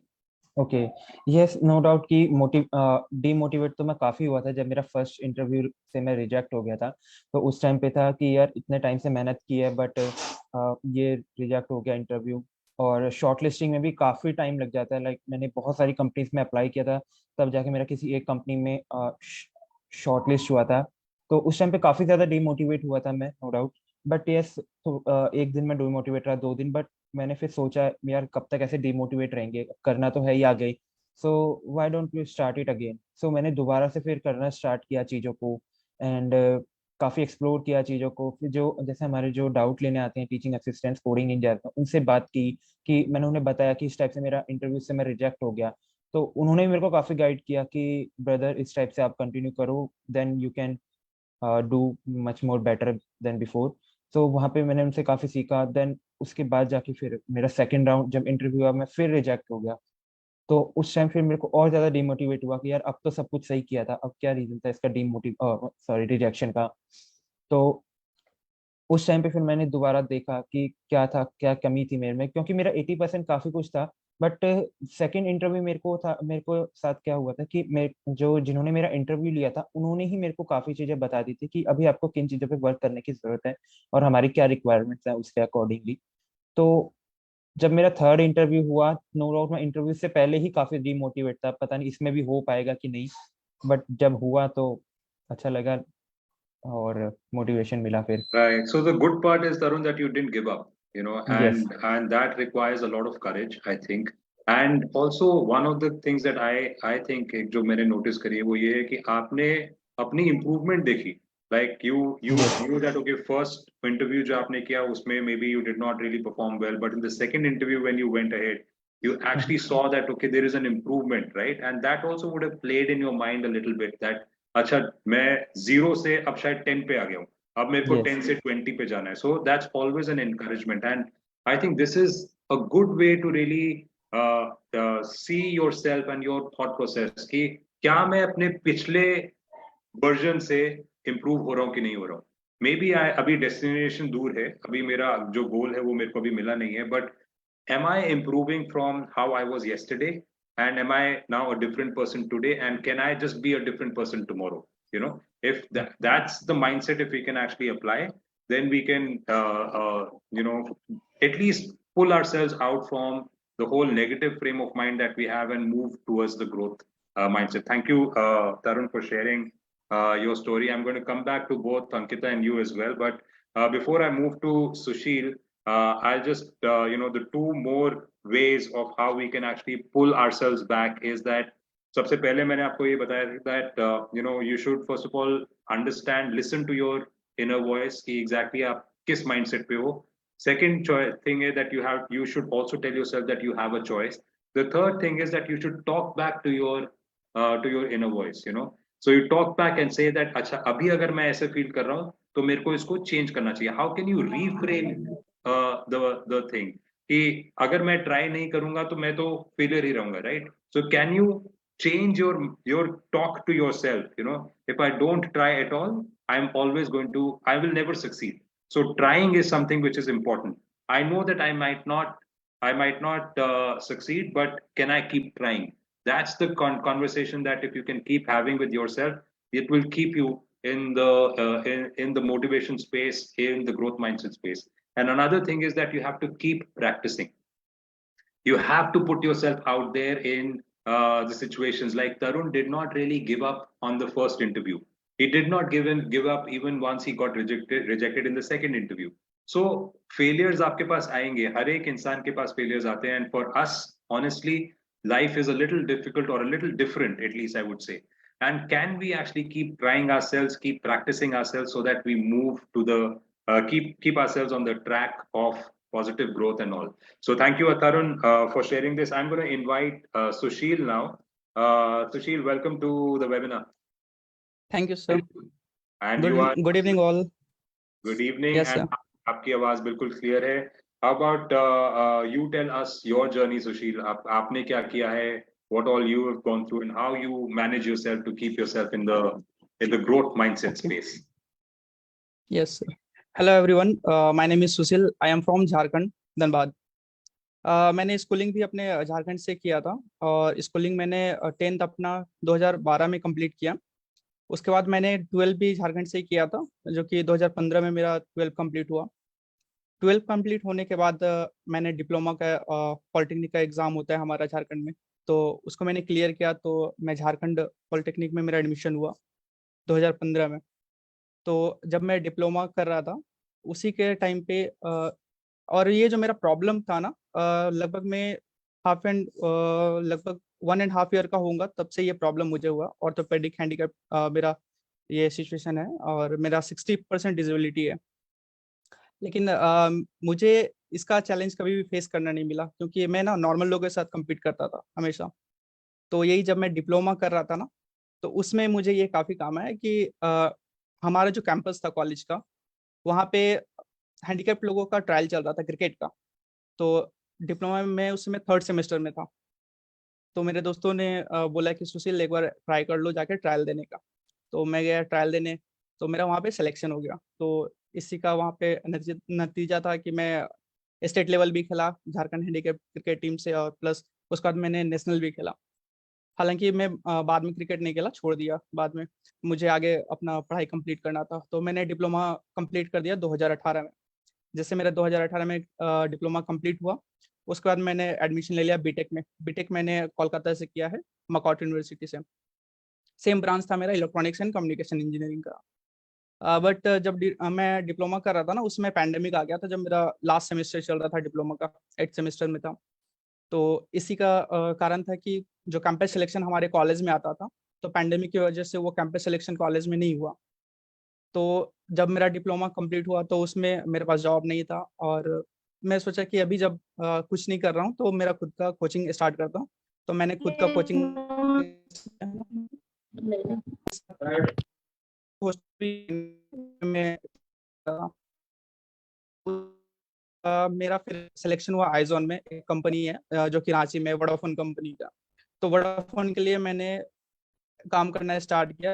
Okay, yes, no doubt कि डीमोटिवेट तो मैं काफ़ी हुआ था जब मेरा फर्स्ट इंटरव्यू से मैं रिजेक्ट हो गया था। तो उस टाइम पे था कि यार इतने टाइम से मेहनत की है, बट ये रिजेक्ट हो गया इंटरव्यू। और शॉर्ट लिस्टिंग में भी काफ़ी टाइम लग जाता है, लाइक मैंने बहुत सारी कंपनीज में अप्लाई किया था, तब जाके मेरा किसी एक कंपनी में शॉर्ट लिस्ट हुआ था। तो उस टाइम पे काफ़ी ज़्यादा डीमोटिवेट हुआ था मैं, नो डाउट। बट यस, तो एक दिन में डीमोटिवेट रहा, 2 दिन, बट मैंने फिर सोचा यार कब तक ऐसे डिमोटिवेट रहेंगे, करना तो है ही आगे, so why don't we start it again. So मैंने दोबारा से फिर करना स्टार्ट किया चीज़ों को, एंड काफ़ी एक्सप्लोर किया चीज़ों को। फिर जो जैसे हमारे जो डाउट लेने आते हैं टीचिंग असिस्टेंट्स, कोडिंग निंजा, उनसे बात की कि मैंने उन्हें बताया कि इस टाइप से मेरा इंटरव्यू से मैं रिजेक्ट हो गया। तो उन्होंने मेरे को काफ़ी गाइड किया कि ब्रदर इस टाइप से आप कंटिन्यू करो, then you can do much more better than before. तो वहाँ पे मैंने उनसे काफ़ी सीखा। देन उसके बाद जाके फिर मेरा सेकंड राउंड जब इंटरव्यू हुआ, मैं फिर रिजेक्ट हो गया। तो उस टाइम फिर मेरे को और ज़्यादा डिमोटिवेट हुआ कि यार अब तो सब कुछ सही किया था, अब क्या रीज़न था इसका रिजेक्शन का। तो उस टाइम पे फिर मैंने दोबारा देखा कि क्या था, क्या कमी थी मेरे में, क्योंकि मेरा 80% काफ़ी कुछ था। बट सेकंड इंटरव्यू मेरे को साथ क्या हुआ था कि जिन्होंने मेरा इंटरव्यू लिया था, उन्होंने ही मेरे को काफ़ी चीज़ें बता दी थी कि अभी आपको किन चीज़ों पे वर्क करने की ज़रूरत है और हमारी क्या रिक्वायरमेंट्स हैं उसके अकॉर्डिंगली। तो जब मेरा थर्ड इंटरव्यू हुआ, नो डाउट मैं इंटरव्यू से पहले ही काफ़ी डिमोटिवेट था, पता नहीं इसमें भी हो पाएगा कि नहीं, बट जब हुआ तो अच्छा लगा और मोटिवेशन मिला फिर। Right. So the good part is, Tarun, that you didn't give up, Yes. and that requires a lot of courage, I think. And also one of the things that I think एक जो मैंने notice करी है वो ये है कि आपने अपनी improvement देखी. Like you Yes. knew that, okay, first interview जो आपने किया उसमें maybe you did not really perform well, but in the second interview when you went ahead, you actually saw that, okay, there is an improvement, right? And that also would have played in your mind a little bit that अच्छा, मैं 0 से अब शायद 10 पे आ गया हूँ, अब मेरे को Yes. 10 से 20 पे जाना है. So that's always an encouragement, and I think this is a good way to really see yourself and your thought process कि क्या मैं अपने पिछले वर्जन से improve हो रहा हूँ कि नहीं हो रहा हूँ. मे बी अभी डेस्टिनेशन दूर है, अभी मेरा जो गोल है वो मेरे को अभी मिला नहीं है, but am I improving from how I was yesterday? And am I now a different person today? And can I just be a different person tomorrow? You know, if that's the mindset, if we can actually apply, then we can, you know, at least pull ourselves out from the whole negative frame of mind that we have and move towards the growth mindset. Thank you, Tarun, for sharing your story. I'm going to come back to both Ankita and you as well. But before I move to Sushil, I'll just, the two more ways of how we can actually pull ourselves back is that सबसे पहले मैंने आपको ये बताया that you should first of all understand, listen to your inner voice कि exactly आप किस mindset पे हो. Second thing is that you should also tell yourself that you have a choice. The third thing is that you should talk back to your inner voice. So you talk back and say that अच्छा अभी अगर मैं ऐसे feel कर रहा हूँ तो मेरे को इसको change करना चाहिए. How can you reframe the thing कि अगर मैं try नहीं करूंगा तो मैं तो failure ही रहूंगा, right? So can you change your talk to yourself? If I don't try at all, I will never succeed. So trying is something which is important. I know that I might not succeed, but can I keep trying? That's the conversation that if you can keep having with yourself, it will keep you in the motivation space, in the growth mindset space. And another thing is that you have to keep practicing. You have to put yourself out there in the situations. Like Tarun did not really give up on the first interview. He did not give up even once he got rejected in the second interview. So failures आपके पास आएंगे, हर एक इंसान के पास failures आते हैं. And for us, honestly, life is a little difficult or a little different, at least I would say. And can we actually keep trying ourselves, keep practicing ourselves so that we move to the keep ourselves on the track of positive growth and all. So thank you, Tarun, for sharing this. I'm going to invite Sushil now. Sushil, welcome to the webinar. Thank you, sir. And good evening, all. Good evening. Yes, and sir. आपकी आवाज बिल्कुल clear है. How about you tell us your journey, Sushil? आपने क्या किया है? What all you have gone through and how you manage yourself to keep yourself in the growth mindset space. Yes, sir. Hello, everyone. My name is Sushil. I am from Jharkhand, Dhanbad. मैंने schooling भी अपने झारखंड से किया था और schooling मैंने 10th अपना 2012 में कंप्लीट किया. उसके बाद मैंने 12 भी झारखंड से किया था, जो कि 2015 में मेरा 12 कंप्लीट हुआ. 12 कंप्लीट होने के बाद मैंने डिप्लोमा का पॉलिटेक्निक का एग्ज़ाम होता है हमारा झारखंड में, तो उसको मैंने क्लियर किया. तो मैं झारखंड पॉलिटेक्निक में मेरा एडमिशन हुआ 2015 में. तो जब मैं डिप्लोमा कर रहा था उसी के टाइम पे और ये जो मेरा प्रॉब्लम था ना, लगभग मैं लगभग 1.5 ईयर का होऊंगा तब से ये प्रॉब्लम मुझे हुआ. ऑर्थोपेडिक हैंडीकैप मेरा ये सिचुएशन है और मेरा 60% डिसेबिलिटी है. लेकिन मुझे इसका चैलेंज कभी भी फेस करना नहीं मिला, क्योंकि मैं ना नॉर्मल लोगों के साथ कम्पीट करता था हमेशा. तो यही जब मैं डिप्लोमा कर रहा था ना, तो उसमें मुझे ये काफ़ी काम आया कि हमारा जो कैंपस था कॉलेज का, वहाँ पे हैंडीकैप लोगों का ट्रायल चल रहा था क्रिकेट का. तो डिप्लोमा में मैं उसमें 3rd सेमेस्टर में था. तो मेरे दोस्तों ने बोला कि सुशील एक बार ट्राई कर लो जाके ट्रायल देने का. तो मैं गया ट्रायल देने, तो मेरा वहाँ पे सिलेक्शन हो गया. तो इसी का वहाँ पे नतीजा था कि मैं स्टेट लेवल भी खेला झारखंड हैंडीकैप क्रिकेट टीम से, और प्लस उसके बाद मैंने नेशनल भी खेला. हालांकि मैं बाद में क्रिकेट नहीं खेला, छोड़ दिया. बाद में मुझे आगे अपना पढ़ाई कंप्लीट करना था, तो मैंने डिप्लोमा कंप्लीट कर दिया 2018 में. जैसे मेरा 2018 में डिप्लोमा कंप्लीट हुआ, उसके बाद मैंने एडमिशन ले लिया बीटेक में. बीटेक मैंने कोलकाता से किया है, मकौट यूनिवर्सिटी से. सेम ब्रांच था मेरा इलेक्ट्रॉनिक्स एंड कम्युनिकेशन इंजीनियरिंग का. बट जब मैं डिप्लोमा कर रहा था ना, उसमें पैंडेमिक आ गया था, जब मेरा लास्ट सेमेस्टर चल रहा था डिप्लोमा का, 8th सेमेस्टर में था. तो इसी का कारण था कि जो कैंपस सिलेक्शन हमारे कॉलेज में आता था, तो पैंडेमिक की वजह से वो कैंपस सिलेक्शन कॉलेज में नहीं हुआ. तो जब मेरा डिप्लोमा कंप्लीट हुआ तो उसमें मेरे पास जॉब नहीं था, और मैं सोचा कि अभी जब कुछ नहीं कर रहा हूँ तो मेरा खुद का कोचिंग स्टार्ट करता हूँ. तो मैंने खुद का कोचिंग में मेरा फिर सिलेक्शन हुआ आइजॉन में. एक कंपनी है जो कि रांची में, वोडाफोन कंपनी का. तो वोडाफोन के लिए मैंने काम करना स्टार्ट किया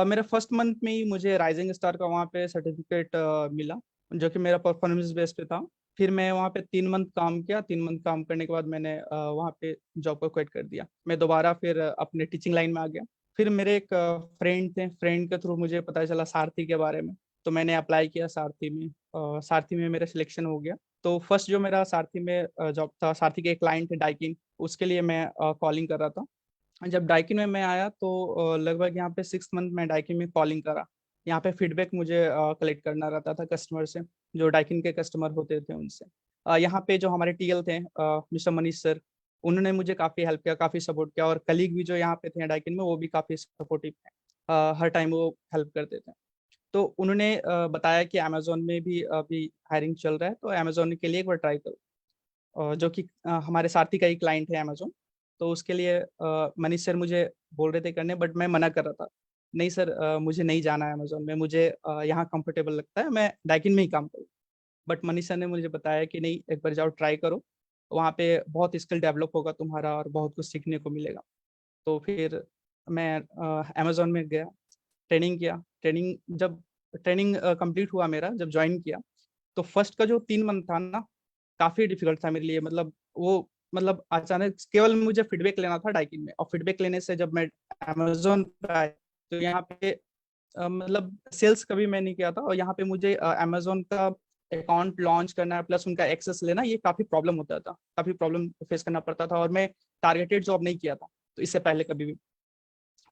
मेरा फर्स्ट मंथ में ही मुझे राइजिंग स्टार का वहाँ पे सर्टिफिकेट मिला, जो कि मेरा परफॉर्मेंस बेस पे था। फिर मैं वहाँ पे 3 मंथ काम किया। 3 मंथ काम करने के बाद मैंने वहाँ पे जॉब को क्विट कर दिया। मैं दोबारा फिर अपने टीचिंग लाइन में आ गया। फिर मेरे एक फ्रेंड थे, फ्रेंड के थ्रू मुझे पता चला सारथी के बारे में, तो मैंने अप्लाई किया सारथी में। सारथी में मेरा सिलेक्शन हो गया। तो फर्स्ट जो मेरा सारथी में जॉब था, सारथी के एक क्लाइंट थे डाइकिन, उसके लिए मैं कॉलिंग कर रहा था। जब डाइकिन में मैं आया तो लगभग यहाँ पे 6 मंथ में डाइकिन में कॉलिंग करा। यहाँ पे फीडबैक मुझे कलेक्ट करना रहता था कस्टमर से, जो डाइकिन के कस्टमर होते थे उनसे। यहाँ पे जो हमारे टीएल थे मिस्टर मनीष सर, उन्होंने मुझे काफ़ी हेल्प किया, काफ़ी सपोर्ट किया। और कलीग भी जो यहाँ पे थे डाइकिन में, वो भी काफ़ी सपोर्टिव थे। हर टाइम वो हेल्प करते थे। तो उन्होंने बताया कि अमेजोन में भी अभी हायरिंग चल रहा है, तो अमेजोन के लिए एक बार ट्राई करो, जो कि हमारे सारथी का ही क्लाइंट है अमेजोन। तो उसके लिए मनीष सर मुझे बोल रहे थे करने, बट मैं मना कर रहा था। नहीं सर, मुझे नहीं जाना है अमेजोन में, मुझे यहाँ कंफर्टेबल लगता है, मैं डाइकिन में ही काम करूँ। बट मनीष सर ने मुझे बताया कि नहीं, एक बार जाओ, ट्राई करो, वहाँ पे बहुत स्किल डेवलप होगा तुम्हारा और बहुत कुछ सीखने को मिलेगा। तो फिर मैं अमेजोन में गया, ट्रेनिंग किया। जब ट्रेनिंग कंप्लीट हुआ मेरा, जब ज्वाइन किया, तो फर्स्ट का जो 3 मंथ था ना, काफ़ी डिफिकल्ट था मेरे लिए। मतलब अचानक केवल मुझे फीडबैक लेना था डाइकिन में, और फीडबैक लेने से जब मैं अमेजोन पे आया, तो यहाँ पे मतलब सेल्स कभी मैं नहीं किया था, और यहाँ पे मुझे अमेजोन का अकाउंट लॉन्च करना है प्लस उनका एक्सेस लेना, ये काफ़ी प्रॉब्लम होता था, काफ़ी प्रॉब्लम फेस करना पड़ता था। और मैं टारगेटेड जॉब नहीं किया था तो इससे पहले कभी भी।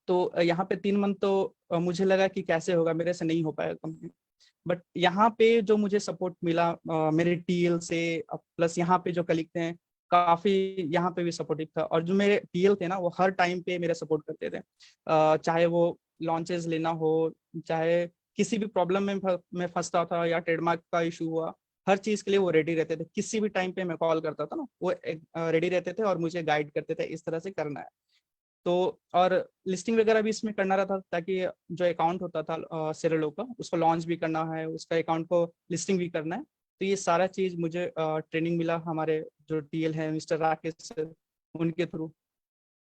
तो यहाँ पे 3 मंथ तो मुझे लगा कि कैसे होगा, मेरे से नहीं हो पाएगा कंप्लीट। बट यहाँ पे जो मुझे सपोर्ट मिला मेरे टीएल से, प्लस यहाँ पे जो कलीग थे, काफ़ी यहाँ पे भी सपोर्टिव था। और जो मेरे टीएल थे ना, वो हर टाइम पे मेरा सपोर्ट करते थे, चाहे वो लॉन्चेस लेना हो, चाहे किसी भी प्रॉब्लम में मैं फंसता था या ट्रेडमार्क का इशू हुआ, हर चीज़ के लिए वो रेडी रहते थे। किसी भी टाइम पे मैं कॉल करता था ना, वो रेडी रहते थे और मुझे गाइड करते थे, इस तरह से करना है। तो और लिस्टिंग वगैरह भी इसमें करना रहता, ताकि जो अकाउंट होता था सेरेलो का, उसको लॉन्च भी करना है, उसका अकाउंट को लिस्टिंग भी करना है। तो ये सारा चीज़ मुझे ट्रेनिंग मिला हमारे जो टीएल है मिस्टर राकेश सर, उनके थ्रू।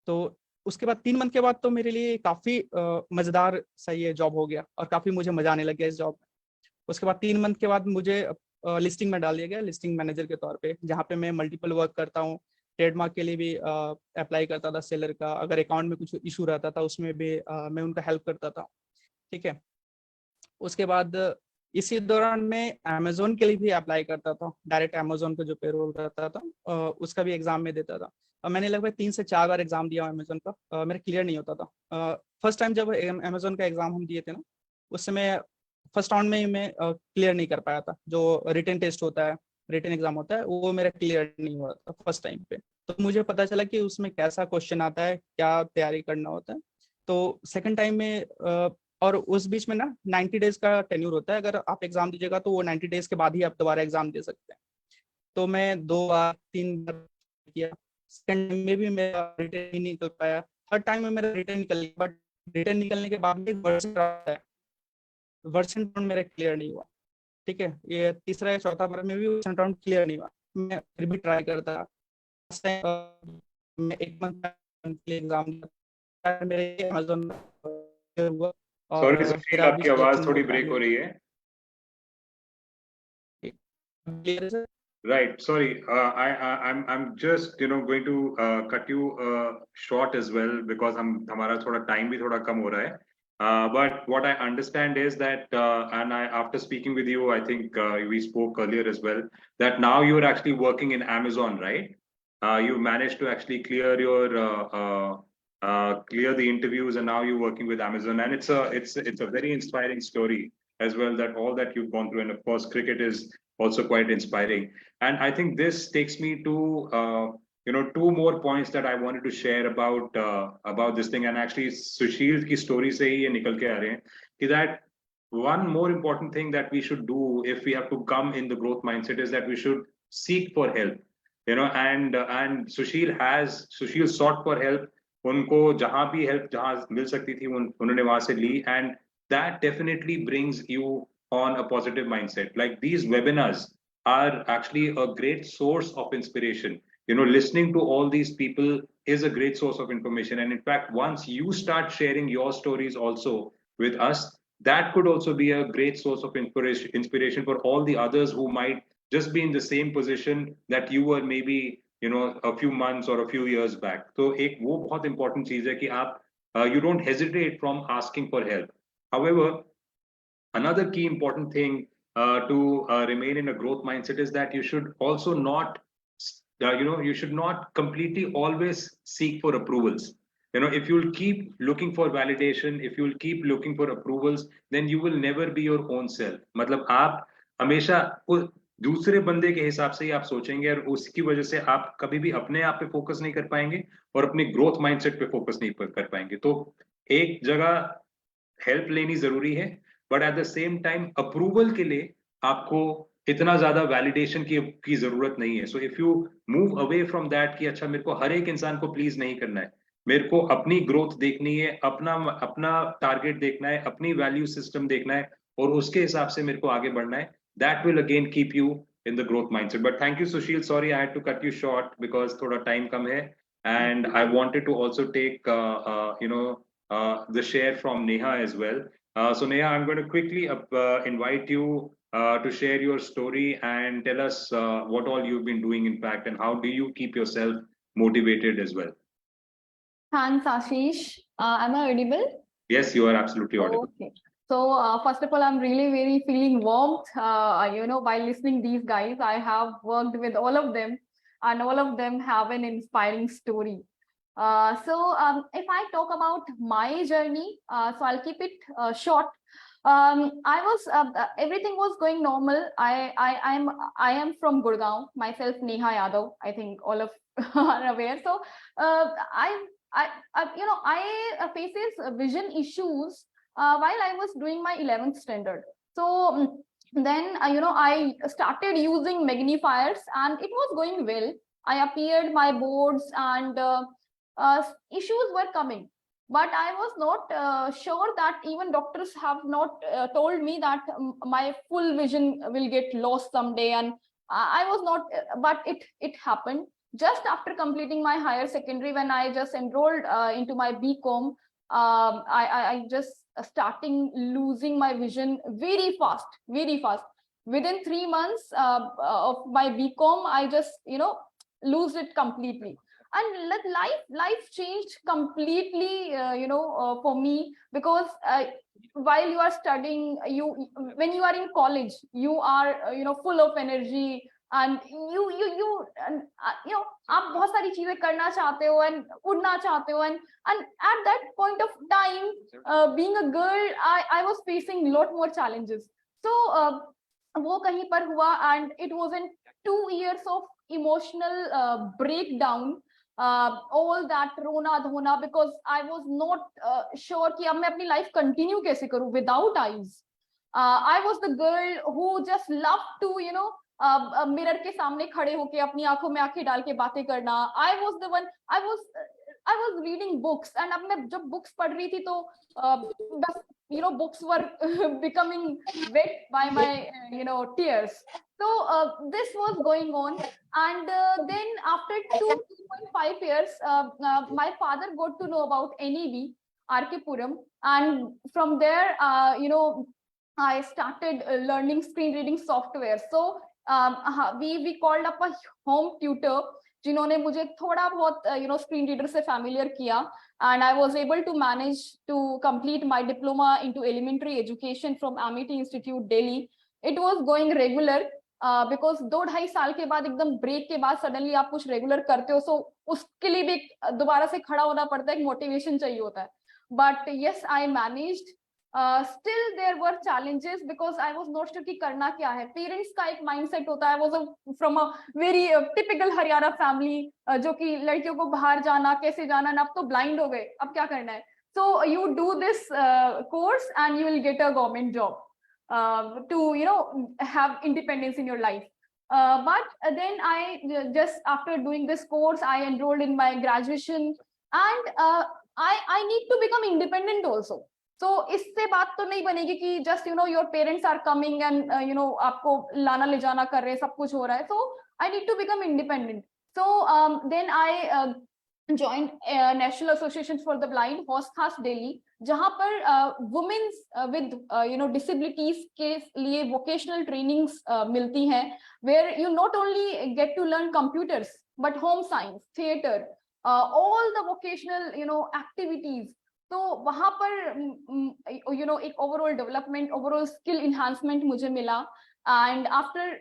तो उसके बाद 3 मंथ के बाद तो मेरे लिए काफ़ी मज़ेदार सा ये जॉब हो गया, और काफ़ी मुझे मज़ा आने लग गया इस जॉब में। उसके बाद 3 मंथ के बाद मुझे लिस्टिंग में डाल दिया गया, लिस्टिंग मैनेजर के तौर पे, जहाँ पे मैं मल्टीपल वर्क करता हूँ। ट्रेडमार्क के लिए भी अप्लाई करता था सेलर का, अगर अकाउंट में कुछ इशू रहता था उसमें भी मैं उनका हेल्प करता था। ठीक है। उसके बाद इसी दौरान मैं अमेजोन के लिए भी अप्लाई करता था, डायरेक्ट अमेजोन का जो पेरोल रहता था उसका भी एग्जाम में देता था। मैंने लगभग 3 से 4 बार एग्जाम दिया अमेजोन का, मेरा क्लियर नहीं होता था। फर्स्ट टाइम जब अमेजोन का एग्जाम हम दिए थे ना, उस समय फर्स्ट राउंड में ही मैं क्लियर नहीं कर पाया था। जो रिटन टेस्ट होता है, रिटन एग्जाम होता है, वो मेरा क्लियर नहीं हुआ था फर्स्ट टाइम पे। तो मुझे पता चला कि उसमें कैसा क्वेश्चन आता है, क्या तैयारी करना होता है। तो सेकंड टाइम में और उस बीच में ना 90 डेज का टेन्यूर होता है, अगर आप एग्जाम दीजिएगा तो वो 90 डेज के बाद ही आप दोबारा एग्जाम दे सकते हैं। तो मैं 2 बार 3 बार किया, सेकंड टाइम में भी मेरा रिटन नहीं निकल पाया, थर्ड टाइम में मेरा रिटन निकल गया। बट रिटन निकलने के बाद भी वर्षन आता है, वर्षन राउंड मेरा क्लियर नहीं हुआ। ठीक है, ये तीसरा या चौथा बार में भी वर्षन राउंड क्लियर नहीं हुआ। मैं फिर भी ट्राई करता, मैं 1 मंथ एग्जाम दिया, मेरे अमेजोन हुआ। सॉरी और सुशील, मेरा अभी आपकी आवाज सिलेक्शन थोड़ी हुआ ब्रेक हो रही है। क्लियर है sir? Right. Sorry, I'm just going to cut you short as well, because हमारा थोड़ा time भी थोड़ा कम हो रहा है. But what I understand is that and after speaking with you, I think we spoke earlier as well, that now you're actually working in Amazon, right? You managed to actually clear clear the interviews, and now you're working with Amazon, and it's a very inspiring story as well, that all that you've gone through, and of course cricket is also quite inspiring. And I think this takes me to 2 more points that I wanted to share about this thing. And actually Sushil ki story se hi ye nikal ke aa rahe hain ki that one more important thing that we should do if we have to come in the growth mindset is that we should seek for help, and Sushil sought for help. उनको जहां भी help जहां मिल सकती थी उन्होंने वहां से ली, and that definitely brings you on a positive mindset. Like, these webinars are actually a great source of inspiration. Listening to all these people is a great source of information. And in fact, once you start sharing your stories also with us, that could also be a great source of inspiration for all the others who might just be in the same position that you were maybe, you know, a few months or a few years back. So एक वो बहुत important चीज है कि आप you don't hesitate from asking for help. However, another key important thing to remain in a growth mindset is that you should also not, you should not completely always seek for approvals. You know, if you'll keep looking for validation, if you'll keep looking for approvals, then you will never be your own self. मतलब आप हमेशा दूसरे बंदे के हिसाब से ही आप सोचेंगे और उसकी वजह से आप कभी भी अपने आप पे फोकस नहीं कर पाएंगे और अपने ग्रोथ माइंडसेट पे फोकस नहीं कर पाएंगे. तो एक जगह हेल्प लेनी जरूरी है, but at the same time approval के लिए आपको इतना ज्यादा वैलिडेशन की जरूरत नहीं है. So if you move away from that कि अच्छा मेरे को हर एक इंसान को प्लीज नहीं करना है, मेरे को अपनी ग्रोथ देखनी है, अपना टारगेट देखना है, अपनी वैल्यू सिस्टम देखना है और उसके हिसाब से मेरे को आगे बढ़ना है, that will again keep you in the growth mindset. But thank you, Sushil. Sorry, I had to cut you short because thoda time kam hai, and I wanted to also take the share from Neha as well. So Neha, I'm going to quickly invite you to share your story and tell us what all you've been doing, in fact, and how do you keep yourself motivated as well. Thanks, Ashish. Am I audible? Yes, you are absolutely audible. Okay. So first of all, I'm really very feeling warmth. While listening these guys, I have worked with all of them, and all of them have an inspiring story. If I talk about my journey, so I'll keep it short. Everything was going normal. I am from Gurgaon, myself, Neha Yadav. I think all of are aware. So I faces vision issues while I was doing my 11th standard. So then, I started using magnifiers and it was going well. I appeared my boards and issues were coming. But I was not sure that even doctors have not told me that my full vision will get lost someday. And I was not, but it happened. Just after completing my higher secondary, when I just enrolled into my BCom, I just starting losing my vision very fast. Within 3 months of my BCom, I just, lose it completely. And life changed completely, for me, because while you are studying, when you are in college, you are, full of energy. And आप बहुत सारी चीजें करना चाहते हो and उड़ना चाहते हो and at that point of time, being a girl, I was facing lot more challenges. So वो कहीं पर हुआ and it was in 2 years of emotional breakdown, all that रोना धोना, because I was not sure कि अब मैं अपनी life continue कैसे करूँ without eyes. I was the girl who just loved to, mirror के सामने खड़े होके अपनी आंखों में आंखें डाल के बातें करना. I was reading books, and अब मैं जब books पढ़ रही थी तो बस books were becoming wet by my tears. So this was going on, and then after 2.5 years, my father got to know about NEB, RK Puram, and from there, I started learning screen reading software. So we called up a home tutor जिन्होंने मुझे थोड़ा बहुत screen reader से familiar किया, and I was able to manage to complete my diploma into elementary education from Amity Institute, Delhi. It was going regular because 2-2.5 साल के बाद एकदम break के बाद suddenly आप कुछ regular करते हो, so उसके लिए भी दोबारा से खड़ा होना पड़ता है, एक motivation चाहिए होता है. But yes, I managed. Still there were challenges because I was not sure कि करना क्या है. Parents का एक mindset होता है. I was from a very typical Haryana family, जो कि लड़कियों को बाहर जाना, कैसे जाना, अब तो blind हो गए, अब क्या करना है. So you do this course and you will get a government job to have independence in your life. But then I just after doing this course, I enrolled in my graduation, and I need to become independent also. So इससे बात तो नहीं बनेगी कि just your parents are coming and आपको लाना ले जाना कर रहे हैं, सब कुछ हो रहा है. So I need to become independent. So then I joined National Association for the Blind, हौस खास दिल्ली, जहाँ पर women's with disabilities के लिए vocational trainings मिलती हैं, where you not only get to learn computers but home science, theater, all the vocational activities. तो वहाँ पर एक overall development, overall skill enhancement मुझे मिला. And after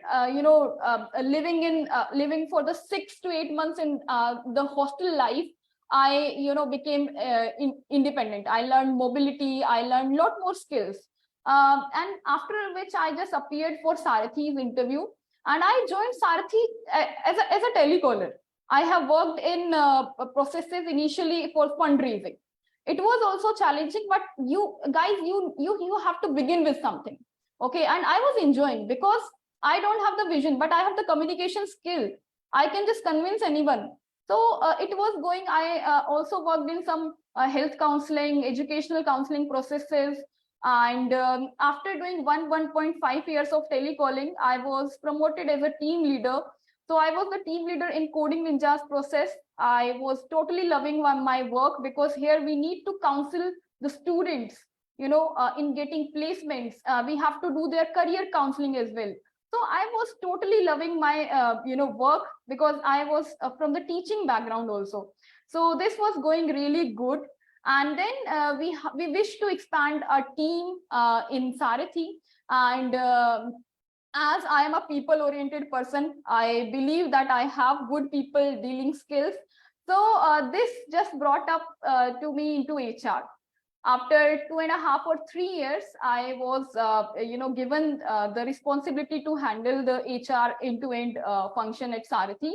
living for the 6 to 8 months in the hostel life, I became independent. I learned mobility, I learned lot more skills, and after which I just appeared for Sarathi's interview, and I joined Sarathi as a telecaller. I have worked in processes initially for fundraising. It was also challenging, but you guys, you have to begin with something. Okay, and I was enjoying because I don't have the vision, but I have the communication skill. I can just convince anyone. So it was going. I also worked in some health counseling, educational counseling processes. And after doing 1.5 years of telecalling, I was promoted as a team leader. So I was the team leader in Coding Ninjas process. I was totally loving my work because here we need to counsel the students in getting placements. We have to do their career counseling as well. So I was totally loving my work because I was from the teaching background also. So this was going really good. And then we wish to expand our team in Sarathi. And as I am a people-oriented person, I believe that I have good people dealing skills. So this just brought up to me into HR. After 2.5 or 3 years, I was, given the responsibility to handle the HR end-to-end function at Sarathi.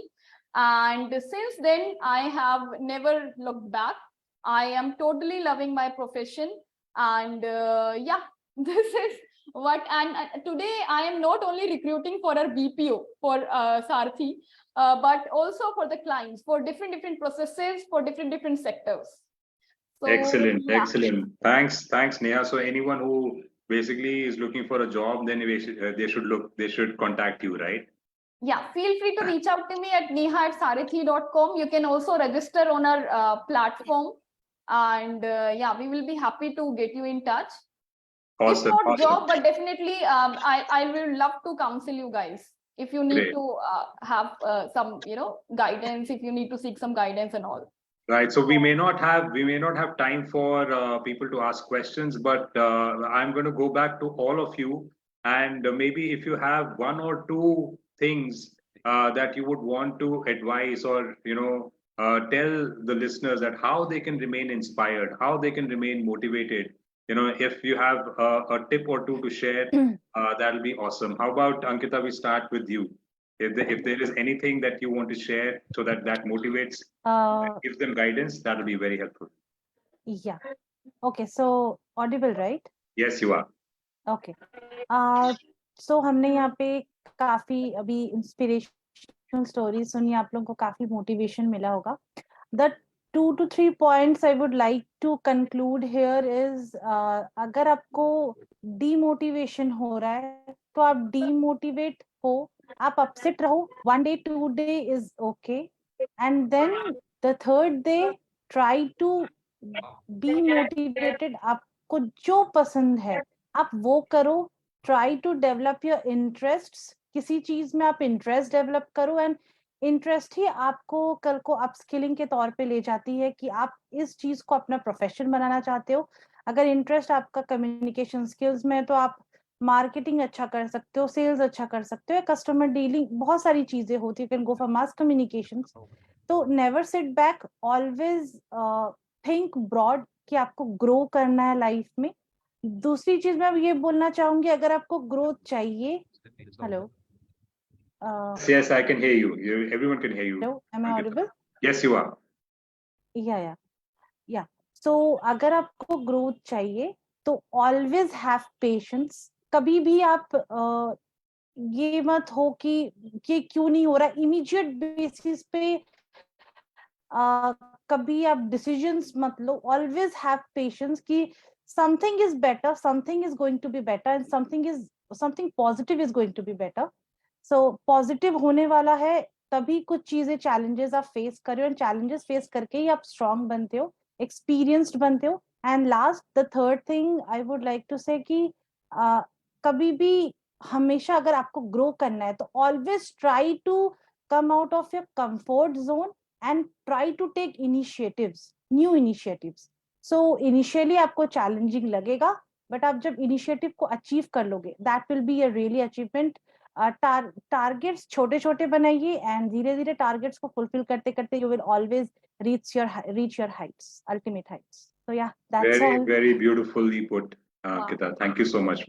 And since then, I have never looked back. I am totally loving my profession. And yeah, this is what, and today I am not only recruiting for our BPO for Sarathi, but also for the clients, for different processes, for different sectors. So, Excellent, yeah. excellent. Thanks, Neha. So anyone who basically is looking for a job, then they should contact you, right? Yeah, feel free to reach out to me at neha@sarathi.com. You can also register on our platform, and yeah, we will be happy to get you in touch. Awesome. If not Awesome. job, but definitely I will love to counsel you guys if you need Great. to have some guidance, if you need to seek some guidance and all. Right. So we may not have time for people to ask questions, but I'm going to go back to all of you, and maybe if you have one or two things that you would want to advise or tell the listeners that how they can remain inspired, how they can remain motivated. If you have a tip or two to share, that'll be awesome. How about Ankita? We start with you. If there is anything that you want to share so that motivates, gives them guidance, that'll be very helpful. Yeah. Okay. So audible, right? Yes, you are. Okay. So हमने यहाँ पे काफी अभी inspirational story सुनी, आप लोगों को काफी मोटिवेशन मिला होगा. The 2 to 3 points I would like to conclude here is अगर आपको demotivation हो रहा है तो आप demotivate हो, आप upset रहो, 1 day 2 day is okay, and then the third day try to be motivated. आपको जो पसंद है आप वो करो. Try to develop your interests. किसी चीज में आप इंटरेस्ट डेवलप करो, एंड इंटरेस्ट ही आपको कल को अपस्किलिंग के तौर पे ले जाती है कि आप इस चीज को अपना प्रोफेशन बनाना चाहते हो. अगर इंटरेस्ट आपका कम्युनिकेशन स्किल्स में है तो आप मार्केटिंग अच्छा कर सकते हो, सेल्स अच्छा कर सकते हो, कस्टमर डीलिंग, बहुत सारी चीजें होती है. Can go for mass communications. तो never sit back, always think broad कि आपको ग्रो करना है लाइफ में. दूसरी चीज मैं ये बोलना चाहूंगी, अगर आपको ग्रोथ चाहिए. Hello. Yes, I can hear you. Everyone can hear you. Hello, am I audible? Yes, you are. Yeah. So अगर आपको ग्रोथ चाहिए तो ऑलवेज हैव पेशेंस. कभी भी आप ये मत हो कि ये क्यों नहीं हो रहा, इमीडिएट बेसिस पे कभी आप डिसीजंस मत लो. ऑलवेज हैव पेशेंस कि something is better, something is going to be better, and something positive is going to be better. So positive होने वाला है, तभी कुछ चीजें चैलेंजेस आप फेस कर रहे हो, एंड चैलेंजेस फेस करके ही आप स्ट्रांग बनते हो, एक्सपीरियंस्ड बनते हो। And last the third thing I would like to say कि कभी भी हमेशा अगर आपको ग्रो करना है तो always try to come out of your comfort zone and try to take initiatives, new initiatives. So initially आपको चैलेंजिंग लगेगा, बट आप जब इनिशिएटिव को अचीव कर लोगे, that will be a really achievement. Targets छोटे छोटे बनाइए, एंड धीरे धीरे टारगेट्स को फुलफिल करते करते you will always reach your heights, ultimate heights. So yeah, that's Very, all. very beautifully put, Wow. Kita. Thank you so much.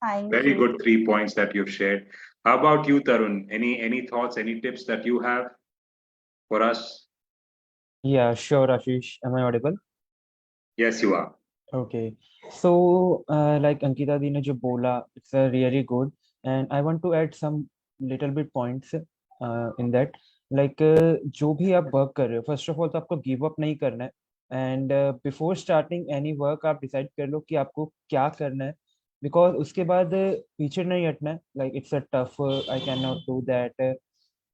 Thank Very you. good 3 points that you've shared. How about you, Tarun? Any thoughts, any tips that you have for us? Yeah, sure, Ashish. Am I audible? Yes, you are. Okay. So, like Ankita Di ne jo bola, it's really good, and I want to add some little bit points in that. Like जो भी आप work कर रहे हो, first of all तो आपको give up नहीं करना है, and before starting any work आप डिसाइड कर लो कि आपको क्या करना है, बिकॉज उसके बाद पीछे नहीं हटना है। Like it's a tough, I can not do that,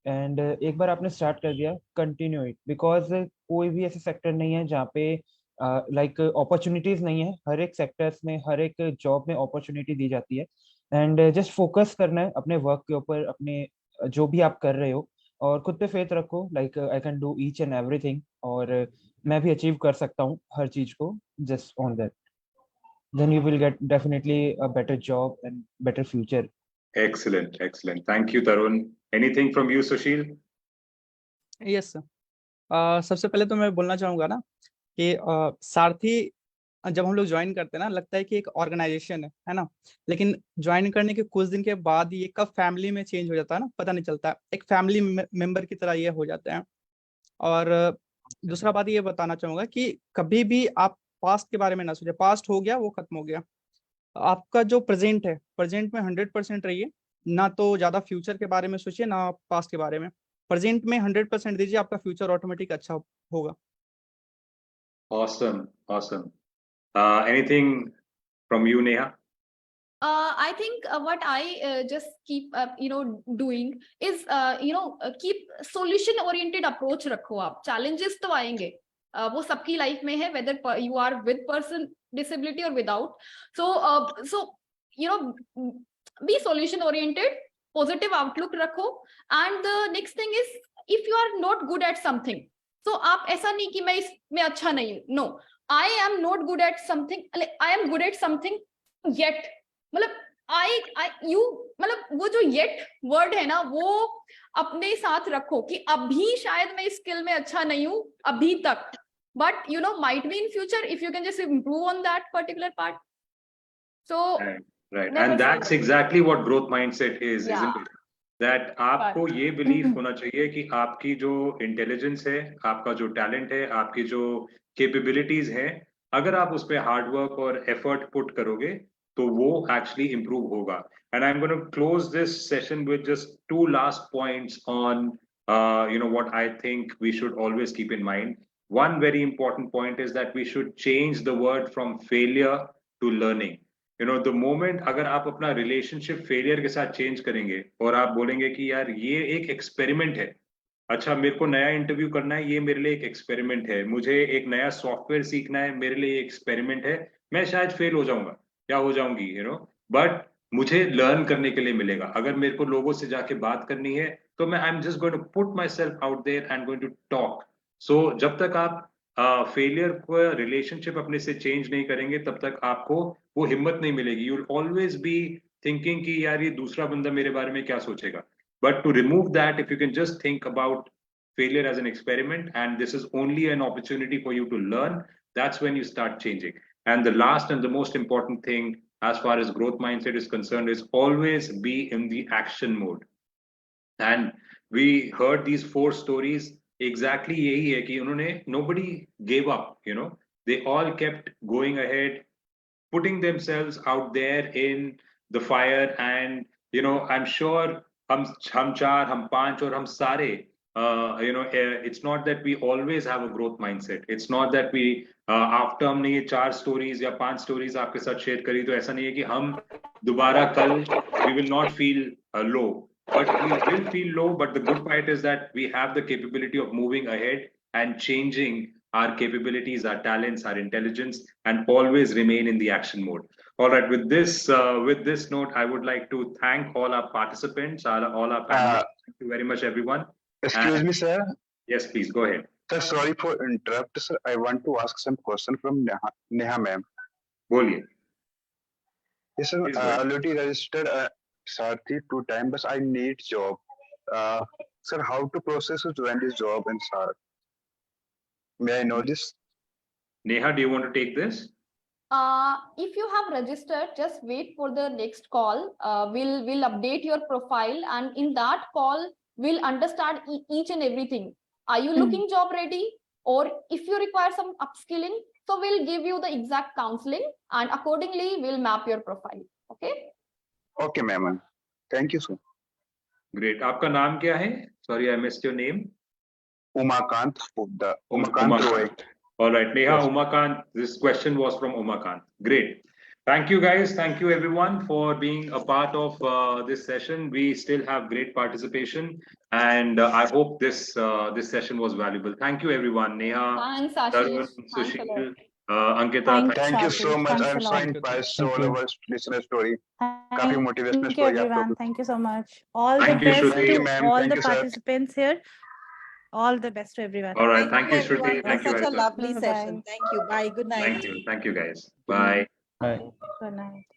and एक बार आपने स्टार्ट कर दिया, कंटिन्यू इट, बिकॉज कोई भी ऐसे सेक्टर नहीं है जहाँ पे लाइक अपॉर्चुनिटीज नहीं है। हर एक सेक्टर्स में, हर एक जॉब में अपॉर्चुनिटी दी जाती है, एंड जस्ट फोकस करना है अपने वर्क के ऊपर, अपने जो भी आप कर रहे हो, और खुद पे फेथ रखो, like I can do each and everything, और मैं भी अचीव कर सकता हूँ हर चीज को, just on that, then you will get definitely a better job and better future. Excellent, excellent. Thank you, Tarun. Anything from you, Sushil? Yes सबसे पहले तो मैं बोलना चाहूंगा ना कि सारथी जब हम लोग ज्वाइन करते हैं ना, लगता है कि एक ऑर्गेनाइजेशन है ना, लेकिन ज्वाइन करने के कुछ दिन के बाद ये कब फैमिली में चेंज हो जाता है ना, पता नहीं चलता। एक फैमिली मेंबर की तरह ये हो जाता है। और दूसरा बात ये बताना चाहूंगा कि कभी भी आप पास्ट के बारे में ना सोचे। पास्ट हो गया, वो खत्म हो गया। आपका जो प्रेजेंट है, प्रेजेंट में 100% रहिए, ना तो ज्यादा फ्यूचर के बारे में सोचिए ना पास्ट के बारे में। प्रेजेंट में 100% दीजिए, आपका फ्यूचर ऑटोमेटिक अच्छा होगा। Awesome, awesome. Anything from you, Neha? I think what I just keep doing is keep solution oriented approach रखो आप। challenges तो आएंगे, वो सबकी लाइफ में है, whether you are with person disability or without. So be solution oriented, positive outlook रखो। and the next thing is, if you are not good at something, so आप ऐसा नहीं कि मैं इसमें अच्छा नहीं हूँ, no, I am not good at something, I am good at something yet, मतलब मतलब वो जो येट वर्ड है ना, वो अपने साथ रखो कि अभी शायद मैं इस स्किल में अच्छा नहीं हूँ अभी तक, but might be in future if you can just improve on that particular part. So Right. And that's exactly what growth mindset is, isn't it? That आपको ये बिलीफ होना चाहिए कि आपकी जो इंटेलिजेंस है, आपका जो टैलेंट है, आपकी जो कैपेबिलिटीज है, अगर आप उस पर हार्ड वर्क और एफर्ट पुट करोगे तो वो एक्चुअली इम्प्रूव होगा। And I am going to close this session with just 2 last points on what I think we should always keep in mind. One very important point is that we should change the word from failure to learning. The moment अगर आप अपना relationship failure के साथ change करेंगे और आप बोलेंगे कि यार ये एक एक्सपेरिमेंट है, अच्छा मेरे को नया इंटरव्यू करना है, ये मेरे लिए एक एक्सपेरिमेंट है, मुझे एक नया सॉफ्टवेयर सीखना है, मेरे लिए एक्सपेरिमेंट है, मैं शायद फेल हो जाऊंगा या हो जाऊंगी, बट मुझे लर्न करने के लिए मिलेगा। अगर मेरे को लोगों से जाके बात करनी है तो मैं I am just going to put myself out there and going to talk. So जब तक आप फेलियर को रिलेशनशिप अपने से चेंज नहीं करेंगे, तब तक आपको वो हिम्मत नहीं मिलेगी। You will always be thinking कि यार ये दूसरा बंदा मेरे बारे में क्या सोचेगा। But to remove that, if you can just think about failure as an experiment and this is only an opportunity for you to learn, that's when you start changing. And the last and the most important thing as far as growth mindset is concerned is always be in the action mode. And we heard these 4 stories, exactly yahi hai ki unhone, nobody gave up, they all kept going ahead, putting themselves out there in the fire. And I'm sure hum 4 hum 5 और हम सारे it's not that we always have a growth mindset. It's not that we after हमने ये 4 stories या 5 stories आपके साथ share करी तो ऐसा नहीं है कि हम दोबारा कल we will not feel low. but we will feel low. But the good part is that we have the capability of moving ahead and changing our capabilities, our talents, our intelligence, and always remain in the action mode. All right, with this note, I would like to thank all our participants, all our panelists. Thank you very much, everyone. Excuse And- me, sir. Yes, please go ahead. Sir, sorry for interrupt, sir. I want to ask some question from Neha ma'am. Boliye. Yes, sir. Please go I ahead. already registered Sarthi 2 times, but I need job. Sir, how to process to join this job in Sarth? May I know this? Neha, do you want to take this? If you have registered, just wait for the next call. We'll update your profile, and in that call, we'll understand each and everything. Are you looking job ready? Or if you require some upskilling, so we'll give you the exact counseling, and accordingly, we'll map your profile. Okay? Okay, ma'am. Thank you, sir. Great. आपका नाम क्या है? Sorry, I missed your name. Umakant Pubda. Umakant Roy. All right, Neha, Yes. Umakant. This question was from Umakant. Great. Thank you, guys. Thank you, everyone, for being a part of this session. We still have great participation, and I hope this session was valuable. Thank you, everyone. Neha, Thanks, Tarun, Ashish. Thanks a Sushil, lot. Ankita. Thanks, Thank you so Ashish. much. Thanks I'm a so lot. impressed Thank all you. of our listener story. काफी Thank motivational you, story आपका everyone. भी. Thank you so much. All the Thank you, best Shruti. to Thank you, ma'am. all Thank the you, sir. participants here. All the best to everyone. All right. Thank you, everyone, Shruti. for Thank you, such a Haritha. lovely Bye-bye. session. Thank you. Bye. Good night. Thank you. Thank you, guys. Bye. Bye. Good night.